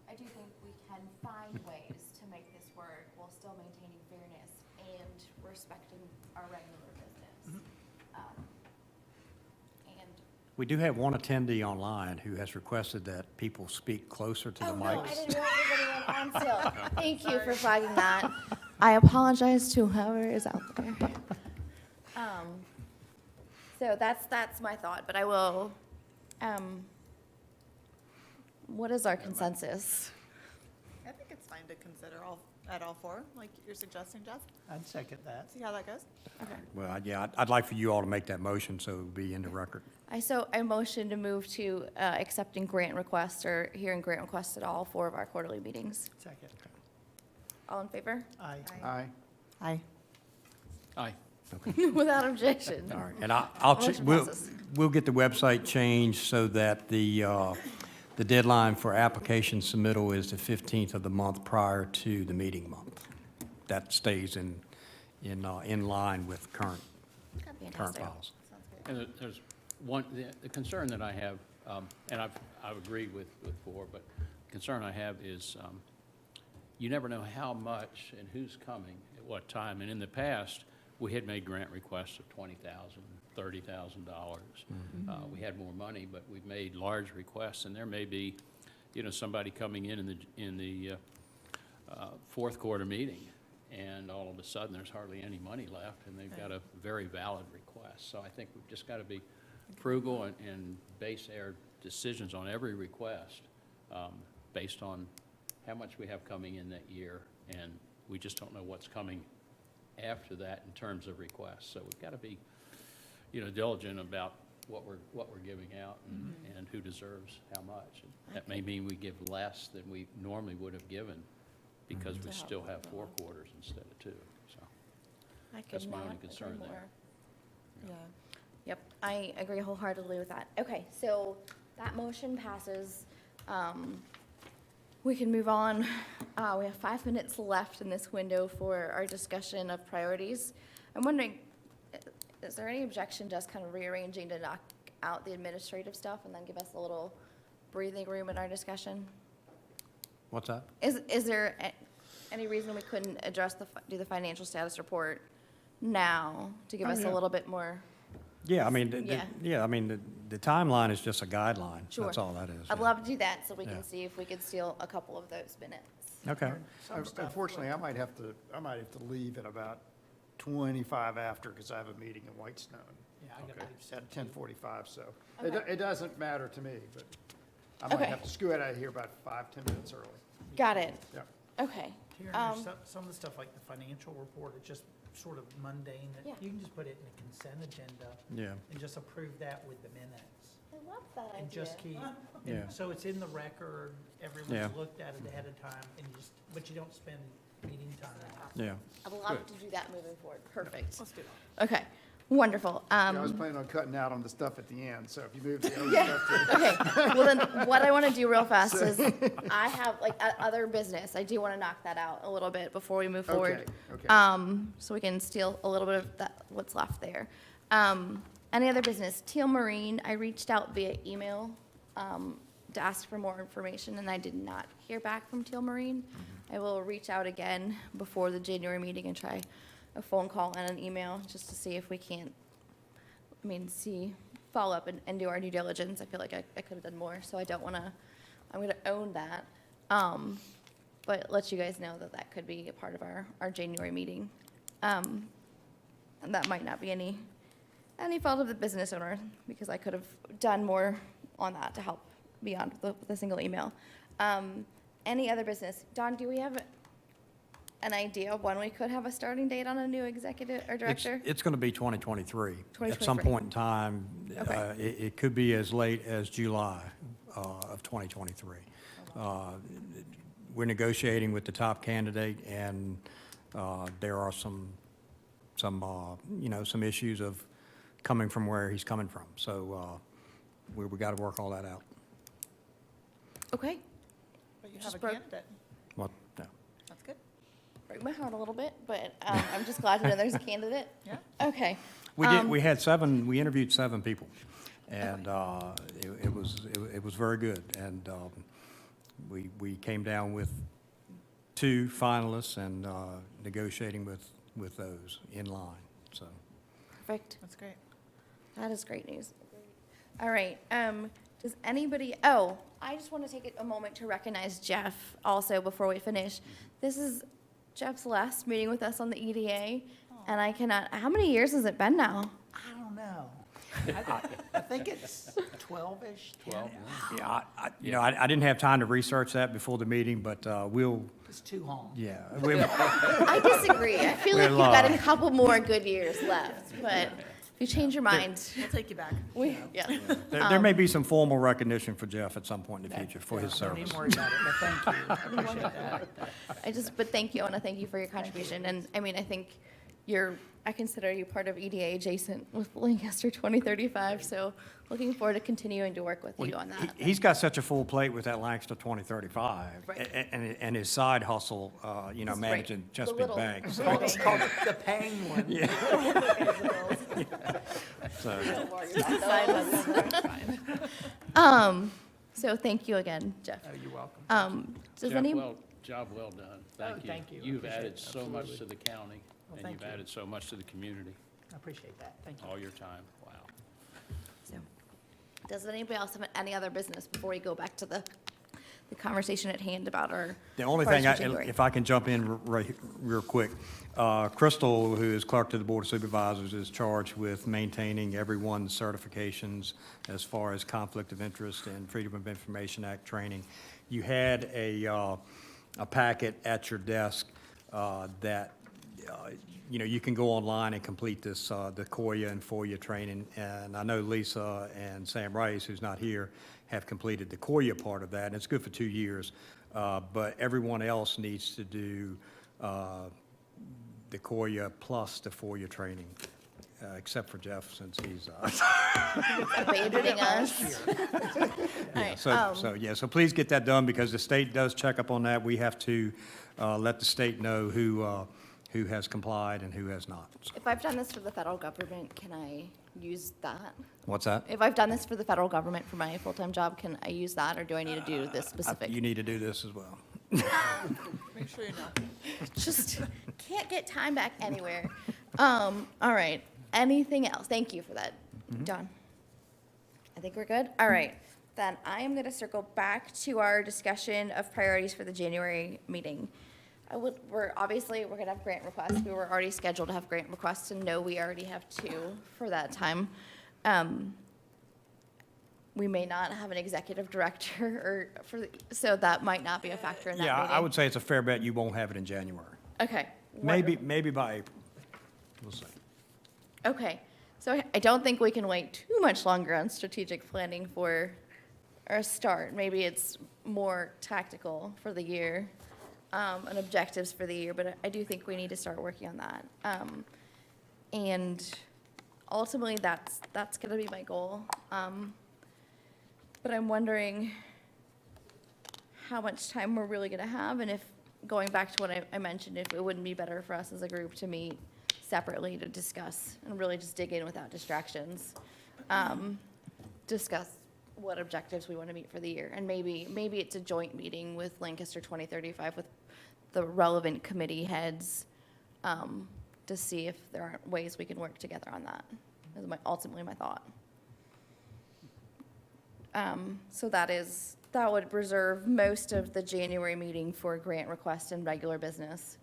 I do think we can find ways to make this work while still maintaining fairness and respecting our regular business. And We do have one attendee online who has requested that people speak closer to the oh, no, I mics. didn't realize there was anyone on still. Thank you for flagging that. I apologize to whoever is out there. So that's my thought, but I will, what is our consensus? I think it's fine to consider all 4, like you're suggesting, Jeff. I'd second that. See how that goes? Well, yeah, I'd like for you all to make that motion so it would be in the record. I motion to move to accepting grant requests or hearing grant requests at all 4 of our quarterly meetings. Second. All in favor? Aye. Aye. Aye. Aye. Without objection. All right, and I'll, Motion we'll, passes. we'll get the website changed so that the deadline for application submittal is the 15th of the month prior to the meeting month. That stays in line with current Fantastic. policy. Sounds good. And there's one, the concern that I have, and I've agreed with 4, but the concern I have is, you never know how much and who's coming at what time. And in the past, we had made grant requests of $20,000, $30,000. We had more money, but we've made large requests, and there may be, somebody coming in the fourth quarter meeting, and all of a sudden, there's hardly any money left, and they've got a very valid request. So I think we've just got to be frugal and base our decisions on every request based on how much we have coming in that year, and we just don't know what's coming after that in terms of requests. So we've got to be, diligent about what we're giving out and who deserves how much. That may mean we give less than we normally would have given because we still have 4 quarters instead of 2, so. I could That's my only not agree concern there. more. Yeah. Yep, I agree wholeheartedly with that. Okay, so that motion passes. We can move on. We have 5 minutes left in this window for our discussion of priorities. I'm wondering, is there any objection to us kind of rearranging to knock out the administrative stuff and then give us a little breathing room in our discussion? What's that? Is there any reason we couldn't do the financial status report now to give us a little bit more? Yeah, I mean, Yeah. the timeline is just a guideline. Sure. That's all that is. I'd yeah. love to do that so we Yeah. can see if we could steal a couple of those minutes. Okay. Unfortunately, I might have to leave at about 25 after, because I have a meeting in Whitestone Yeah, I gotta leave at 10:45, so Okay. it doesn't matter to me, but I Okay. might have to scoot out of here about 5-10 minutes early. Got it. Yeah. Okay. Karen, there's some of the stuff like the financial report, it's just sort of mundane, that Yeah. you can just put it in a consent agenda Yeah, and just approve that with the minutes. I love that And just keep, Yeah. and so it's in the record, Yeah. everyone's looked at it ahead of time, and but you don't spend meeting time on it. yeah. I'd love to do that moving forward. Perfect. Let's do that. Okay. Wonderful. I was planning on cutting out on the stuff at the end, so if you move the other Yeah. stuff to Okay. Well, then what I want to do real fast is I have like other business. I do want to knock that out a little bit before we move forward. Okay. So we can steal a little bit of that, what's left there. Any other business? Teal Marine, I reached out via email to ask for more information, and I did not hear back from Teal Marine. I will reach out again before the January meeting and try a phone call and an email just to see if we can't, follow up and do our due diligence. I feel like I could have done more, so I don't want to, I'm going to own that. But let you guys know that that could be a part of our January meeting. And that might not be any fault of the business owner, because I could have done more on that to help beyond the single email. Any other business? Don, do we have an idea of when we could have a starting date on a new executive or director? It's going to be 2023. At some 2023. point in time, Okay. it could be as late as July of 2023. We're negotiating with the top candidate, and there are some issues of coming from where he's coming from. So we got to work all that out. Okay, But you have Just a broke- candidate. Well, no. That's good. break my heart a little bit, but I'm just glad to know there's a candidate. Yeah. Okay. We interviewed 7 people, and it was very good. And we came down with 2 finalists and negotiating with those in line, so. Perfect. That's great. That is great news. All right, does anybody, I just want to take a moment to recognize Jeff also before we finish. This is Jeff's last meeting with us on the EDA, and I cannot, how many years has it been now? I don't know. I think it's 12-ish. 12, Yeah, I didn't have time to research that before the meeting, but we'll, It's too long. yeah. I disagree. I feel like We'll, you've got a couple more good years left, but if you change your mind, We'll take you back. yeah. There may be some formal recognition for Jeff at some point in the future for his Don't service. even worry about it, but thank you. I appreciate that. But thank you, I want to thank you for your contribution, and I think I consider you part of EDA adjacent with Lancaster 2035, so looking forward to continuing to work with you on that. He's got such a full plate with that Lancaster 2035, Right. and his side hustle, It's managing great. The Chesapeake little- Bank. So- It's called the paying one. so- So thank you again, Jeff. Oh, you're welcome. Does Jeff, any, job well done. Thank you. thank you. I You've appreciate added it. so much to Absolutely. the county, Well, and thank you've you. added so much to the community, I appreciate that. Thank you. all your time. Wow. so, does anybody else have any other business before we go back to the the conversation at hand about our. The only priorities thing, for January. if I can jump in real quick, Crystal, who is clerk to the Board of Supervisors, is charged with maintaining everyone's certifications as far as conflict of interest and Freedom of Information Act training. You had a packet at your desk that, you can go online and complete this, the COIA and FOIA training. And I know Lisa and Sam Rice, who's not here, have completed the COIA part of that, and it's good for 2 years. But everyone else needs to do the COIA plus the FOIA training, except for Jeff, since he's Abandoning us. All right, so please get that done, because the state does check up on that. We have to let the state know who has complied and who has not. So, If I've done this for the federal government, can I use that? what's that? If I've done this for the federal government for my full-time job, can I use that, or do I need to do this specific? You need to do this as well. Make sure you know. Just can't get time back anywhere. All right, anything else? Thank you for that, Don. I think we're good. All right, then I am gonna circle back to our discussion of priorities for the January meeting. We're gonna have grant requests. We were already scheduled to have grant requests, and no, we already have 2 for that time. We may not have an executive director, so that might not be a factor in that meeting. Yeah, I would say it's a fair bet you won't have it in January. Okay. Maybe by April. We'll see. Okay, so I don't think we can wait too much longer on strategic planning for our start. Maybe it's more tactical for the year, and objectives for the year, but I do think we need to start working on that. And ultimately, that's gonna be my goal. But I'm wondering how much time we're really gonna have, and if, going back to what I mentioned, if it wouldn't be better for us as a group to meet separately to discuss and really just dig in without distractions. Discuss what objectives we want to meet for the year. And maybe it's a joint meeting with Lancaster 2035 with the relevant committee heads, to see if there aren't ways we can work together on that, is ultimately my thought. So that would reserve most of the January meeting for grant request and regular business.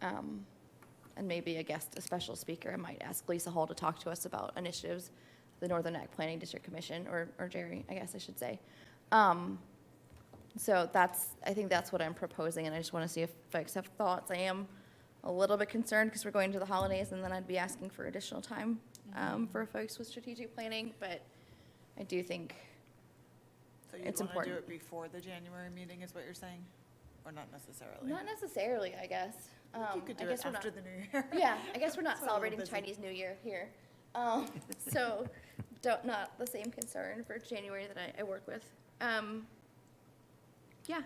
And maybe a special speaker. I might ask Lisa Hall to talk to us about initiatives, the Northern Neck Planning District Commission, or Jerry, I guess I should say. So I think that's what I'm proposing, and I just want to see if folks have thoughts. I am a little bit concerned because we're going to the holidays, and then I'd be asking for additional time for folks with strategic planning, but I do think So you it's want to do important. it before the January meeting, is what you're saying? Or not necessarily? Not necessarily, I guess. You could I do guess it we're not- after the new year. Yeah, I guess we're not It's a little celebrating busy. Chinese New Year here. So not the same concern for January that I work with. Yeah,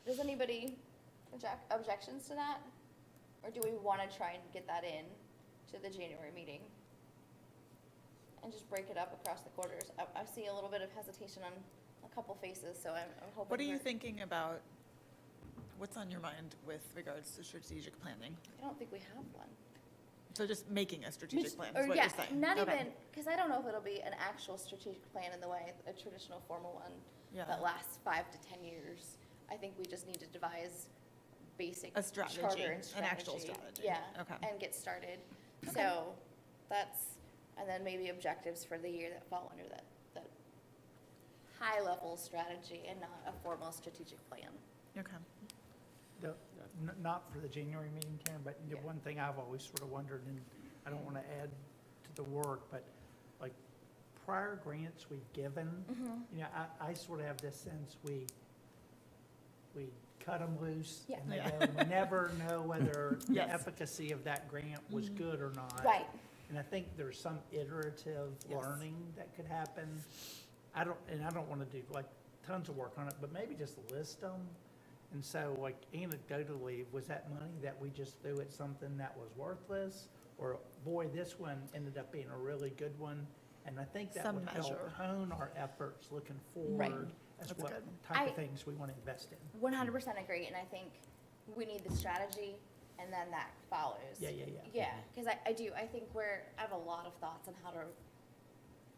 does anybody objections to that? Or do we want to try and get that in to the January meeting? And just break it up across the quarters? I see a little bit of hesitation on a couple faces, so I'm hoping. What are you we're- thinking about, what's on your mind with regards to strategic planning? I don't think we have one. So just making a strategic plan Or is what yeah, you're saying? not Okay. even, because I don't know if it'll be an actual strategic plan in the way, a traditional formal one Yeah. that lasts 5 to 10 years. I think we just need to devise basic A strategy, charter and an actual strategy. Yeah, Okay. and get started. So and then maybe objectives for the year that fall under that high-level strategy and not a formal strategic plan. Okay. Not for the January meeting, Karen, but the Yeah. one thing I've always sort of wondered, and I don't want to add to the work, but like prior grants we've given, I sort of have this sense we cut them loose Yeah. and they Yeah. go, and we never know whether the Yes. efficacy of that grant was good or not. Right. And I think there's some iterative Yes. learning that could happen. I don't want to do like tons of work on it, but maybe just list them. And so like anecdotally, was that money that we just threw at something that was worthless? Or boy, this one ended up being a really good one. And I think that Some would help measure. hone our efforts looking Right. forward as That's what good. type I- of things we want to invest in. 100% agree, and I think we need the strategy, and then that follows. Yeah. Yeah, because I think I have a lot of thoughts on how to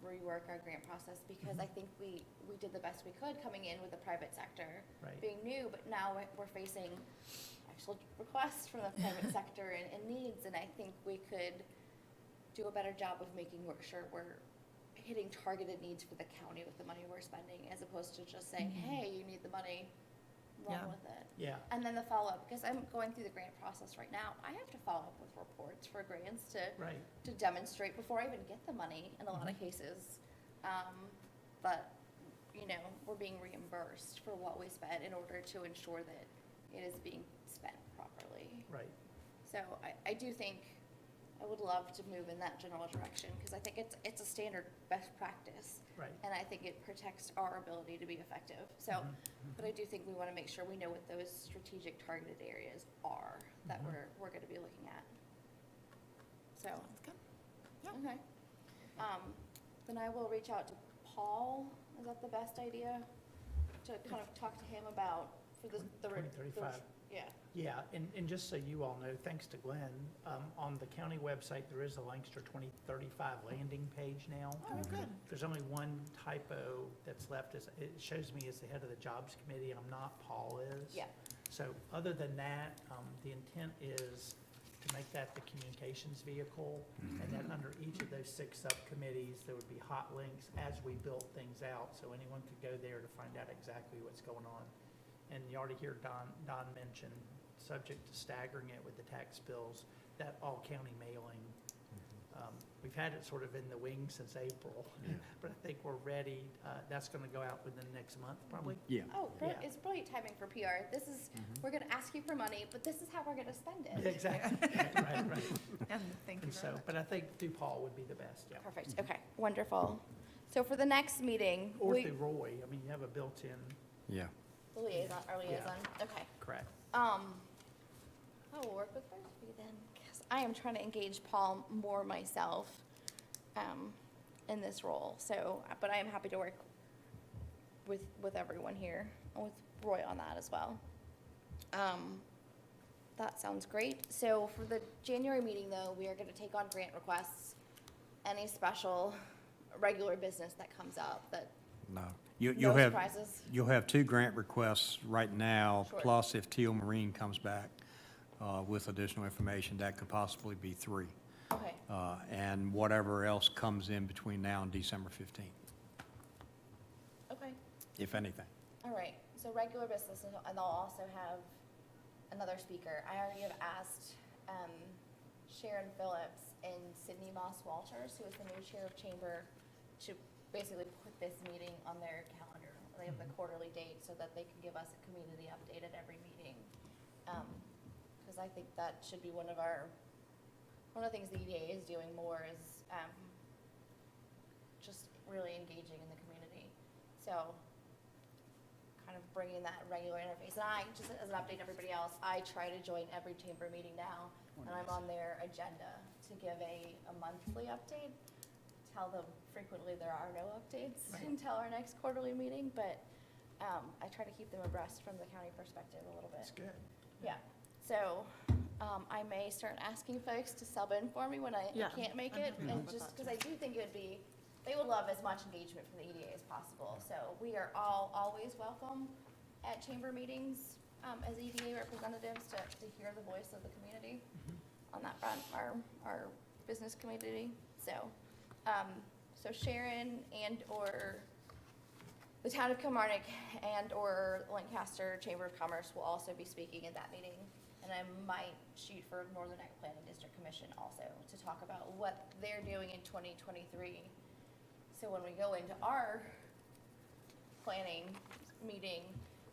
rework our grant process, because I think we did the best we could coming in with the private sector. Right. Being new, but now we're facing actual requests from the private sector and needs, and I think we could do a better job of making sure we're hitting targeted needs for the county with the money we're spending, as opposed to just saying, hey, you need the money, run Yeah. with it. Yeah, And then the follow-up, because I'm going through the grant process right now, I have to follow up with reports for grants right. to demonstrate before I even get the money in a lot of cases. But, you know, we're being reimbursed for what we spent in order to ensure that it is being spent properly. Right. So I do think, I would love to move in that general direction, because I think it's a standard best practice. Right. And I think it protects our ability to be effective. So, but I do think we want to make sure we know what those strategic targeted areas are that we're going to be looking at. So, That's good. Yeah. okay. Then I will reach out to Paul. Is that the best idea? To kind of talk to him about, for the 2035. Yeah. Yeah, and just so you all know, thanks to Glenn, on the county website, there is a Lancaster 2035 landing page now. Oh, good. There's only one typo that's left, it shows me as the head of the Jobs Committee, and I'm not, Paul is. Yeah. So other than that, the intent is to make that the communications vehicle, and then under each of those 6 subcommittees, there would be hot links as we build things out, so anyone could go there to find out exactly what's going on. And you already hear Don mention, subject to staggering it with the tax bills, that all county mailing. We've had it sort of in the wings since April, but I think we're ready. That's gonna go out within the next month, probably. Yeah. Oh, Yeah. it's brilliant timing for PR. This is, we're going to ask you for money, but this is how we're going to spend it. Exactly, right. And thank you And very so, much. but I think through Paul would be the best, yeah. Perfect, okay, wonderful. So for the next meeting, Or we, through Roy, I mean, you have a built-in, Yeah. the liaison, our Yeah. liaison, okay. correct. I will work with both of you then, because I am trying to engage Paul more myself in this role. So, but I am happy to work with everyone here, and with Roy on that as well. That sounds great. So for the January meeting, though, we are going to take on grant requests, any special, regular business that comes up that, No. no You'll have, surprises. you'll have 2 grant requests right now, Sure. plus if Teal Marine comes back with additional information, that could possibly be 3. Okay, And whatever else comes in between now and December 15th, okay. if anything. All right, so regular business, and they'll also have another speaker. I already have asked Sharon Phillips and Sydney Moss Walters, who is the new chair of chamber, to basically put this meeting on their calendar. They have the quarterly date so that they can give us a community update at every meeting. Because I think that should be one of the things the EDA is doing more is just really engaging in the community. So kind of bringing that regular interface. And I, just as an update to everybody else, I try to join every chamber meeting now, and I'm on their agenda to give a monthly update. Tell them frequently there are no updates until our next quarterly meeting, but I try to keep them abreast from the county perspective a little bit. That's good. Yeah, so I may start asking folks to sub in for me when I Yeah, can't make I'm it, happy and with just that, because I do think it would be, they would love as much engagement from the EDA as possible. So we are all always welcome at chamber meetings as EDA representatives to hear the voice of the community on that front, our business community. So, so Sharon and/or the town of Kilmarnock and/or Lancaster Chamber of Commerce will also be speaking at that meeting. And I might shoot for Northern Neck Planning District Commission also to talk about what they're doing in 2023. So when we go into our planning meeting,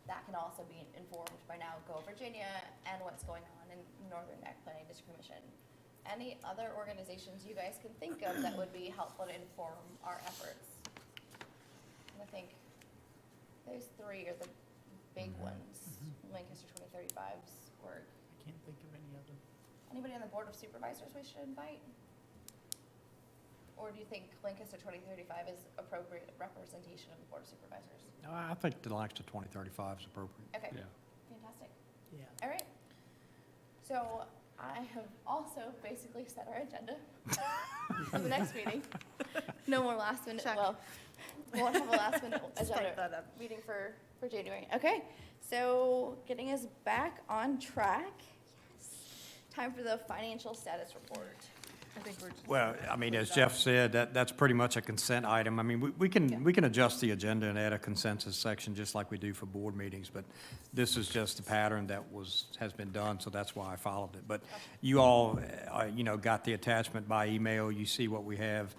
that can also be informed by now Go Virginia and what's going on in Northern Neck Planning District Commission. Any other organizations you guys can think of that would be helpful to inform our efforts? And I think those 3 are the big ones. Lancaster 2035's work. I can't think of any other. Anybody on the Board of Supervisors we should invite? Or do you think Lancaster 2035 is appropriate representation of the Board of Supervisors? No, I think the Lancaster 2035 is appropriate. Okay, Yeah. fantastic. Yeah. All right. So I have also basically set our agenda. for the next meeting. No more last minute, Check. well, we won't have a last minute Just type that agenda up. meeting for January. Okay, so getting us back on track. Yes. Time for the financial status report. I think we're just. Well, I mean, as Jeff said, that's pretty much a consent item. I mean, we can adjust the agenda and add a consensus section just like we do for board meetings, but this is just the pattern that has been done, so that's why I followed it. But you all, got the attachment by email. You see what we have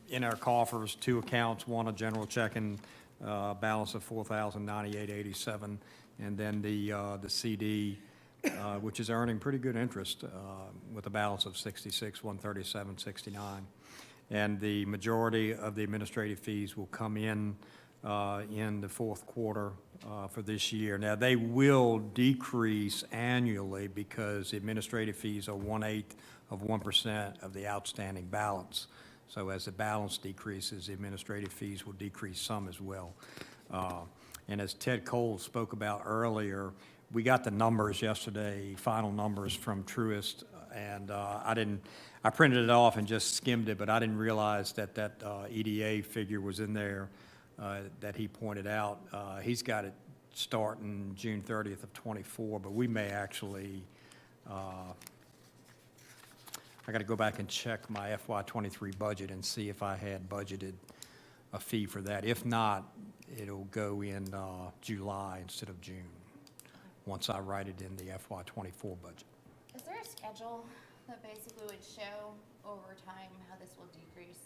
in our coffers, 2 accounts, one a general checking balance of $4,098.87, and then the CD, which is earning pretty good interest with a balance of $66,137.69. And the majority of the administrative fees will come in the fourth quarter for this year. Now, they will decrease annually because the administrative fees are 1/8 of 1% of the outstanding balance. So as the balance decreases, the administrative fees will decrease some as well. And as Ted Cole spoke about earlier, we got the numbers yesterday, final numbers from Truist, and I printed it off and just skimmed it, but I didn't realize that EDA figure was in there that he pointed out. He's got it starting June 30th of '24, but we may actually, I got to go back and check my FY '23 budget and see if I had budgeted a fee for that. If not, it'll go in July instead of June, once I write it in the FY '24 budget. Is there a schedule that basically would show over time how this will decrease?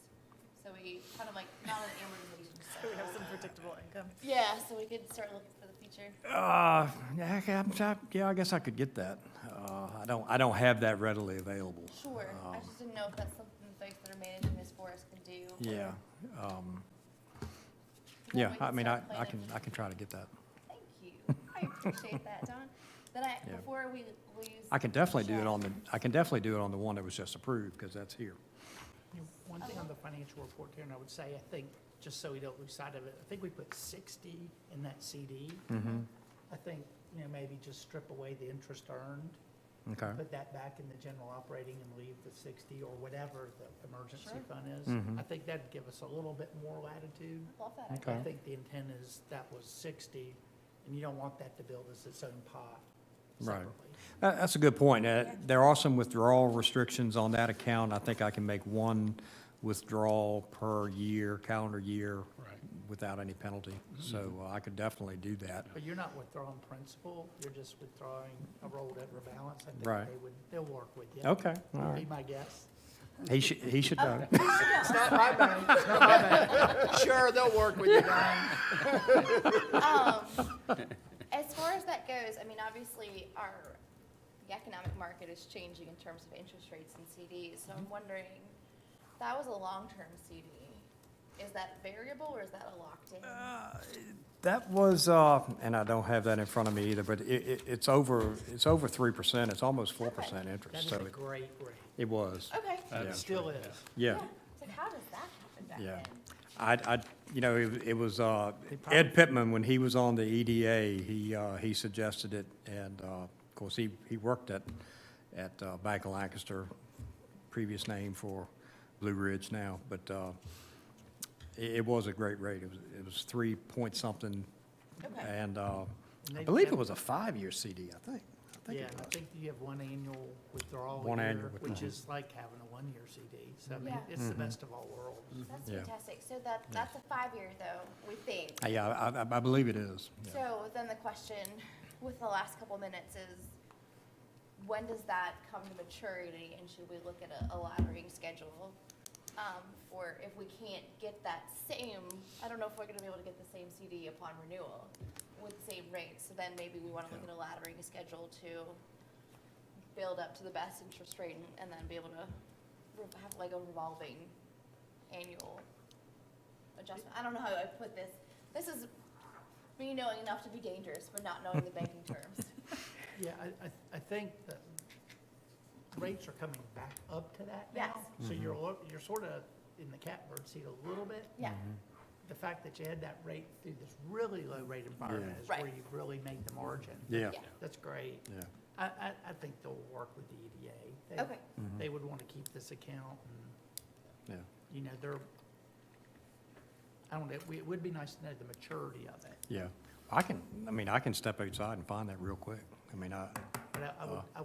So we kind of like, not an amortization So we have schedule. some predictable income. Yeah, so we could start looking for the future. Yeah, I guess I could get that. I don't have that readily available. Sure, I just didn't know if that's something the folks that are managing this for us can do. Yeah, Then yeah, we can I mean, start I planning. can try to get that. Thank you, I appreciate that, Don. Then Yeah. before we lose. I can definitely do it Michelle. on the one that was just approved, because that's here. One thing on the financial report, Karen, I would say, I think, just so we don't lose sight of it, I think we put 60 in that CD. I think, maybe just strip away the interest earned, Okay. put that back in the general operating and leave the 60 or whatever the emergency Sure. fund is. Mhm. I think that'd give us a little bit more latitude. Love that Okay. idea. I think the intent is that was 60, and you don't want that to build as its own pot Right. separately. That's a good point. There are some withdrawal restrictions on that account. I think I can make one withdrawal per year, calendar year, Right. without any penalty. So I could definitely do that. But you're not withdrawing principal, you're just withdrawing a rolled over balance. I think Right. they'll work with you. Okay, all Would be right. my guess. He should know. It's not my bank, it's not my bank. Sure, they'll work with you, Don. As far as that goes, I mean, obviously, the economic market is changing in terms of interest rates and CDs, so I'm wondering, that was a long-term CD. Is that variable or is that a locked-in? That was, and I don't have that in front of me either, but it's over 3%. It's almost 4% That interest. is So a great rate. it was. Okay. It still is. Yeah. It's like, how does that happen back Yeah. then? It was Ed Pittman, when he was on the EDA, he suggested it, and of course, he worked at Bank of Lancaster, previous name for Blue Ridge now, but it was a great rate. It was 3 point something, Okay. and I they believe have- it was a 5-year CD, I think. Yeah, it I was. think you have one annual withdrawal One a annual year, which withdrawal. is like having a 1-year CD. So I mean, Yeah. it's the best of all worlds. That's Yeah. fantastic. So that's a 5-year though, we think. Yeah, I believe it is. Yeah. So then the question with the last couple minutes is, when does that come to maturity and should we look at a laddering schedule? For if we can't get that same, I don't know if we're gonna be able to get the same CD upon renewal with the same rates, so then maybe we wanna look at a laddering schedule to build up to the best interest rate and then be able to have like a revolving annual adjustment. I don't know how I put this. This is me knowing enough to be dangerous, but not knowing the banking terms. Yeah, I think that rates are coming back up to that now. Yes. So you're sort of in the catbird seat a little bit. Yeah, The fact that you had that rate through this really low rate environment is Right. where you really made the margin. Yeah, yeah, That's great. yeah. I think they'll work with the EDA. okay. they would want to keep this account and, Yeah, you know, they're, I don't know, it would be nice to know the maturity of it. yeah. I can step outside and find that real quick. I mean, But I would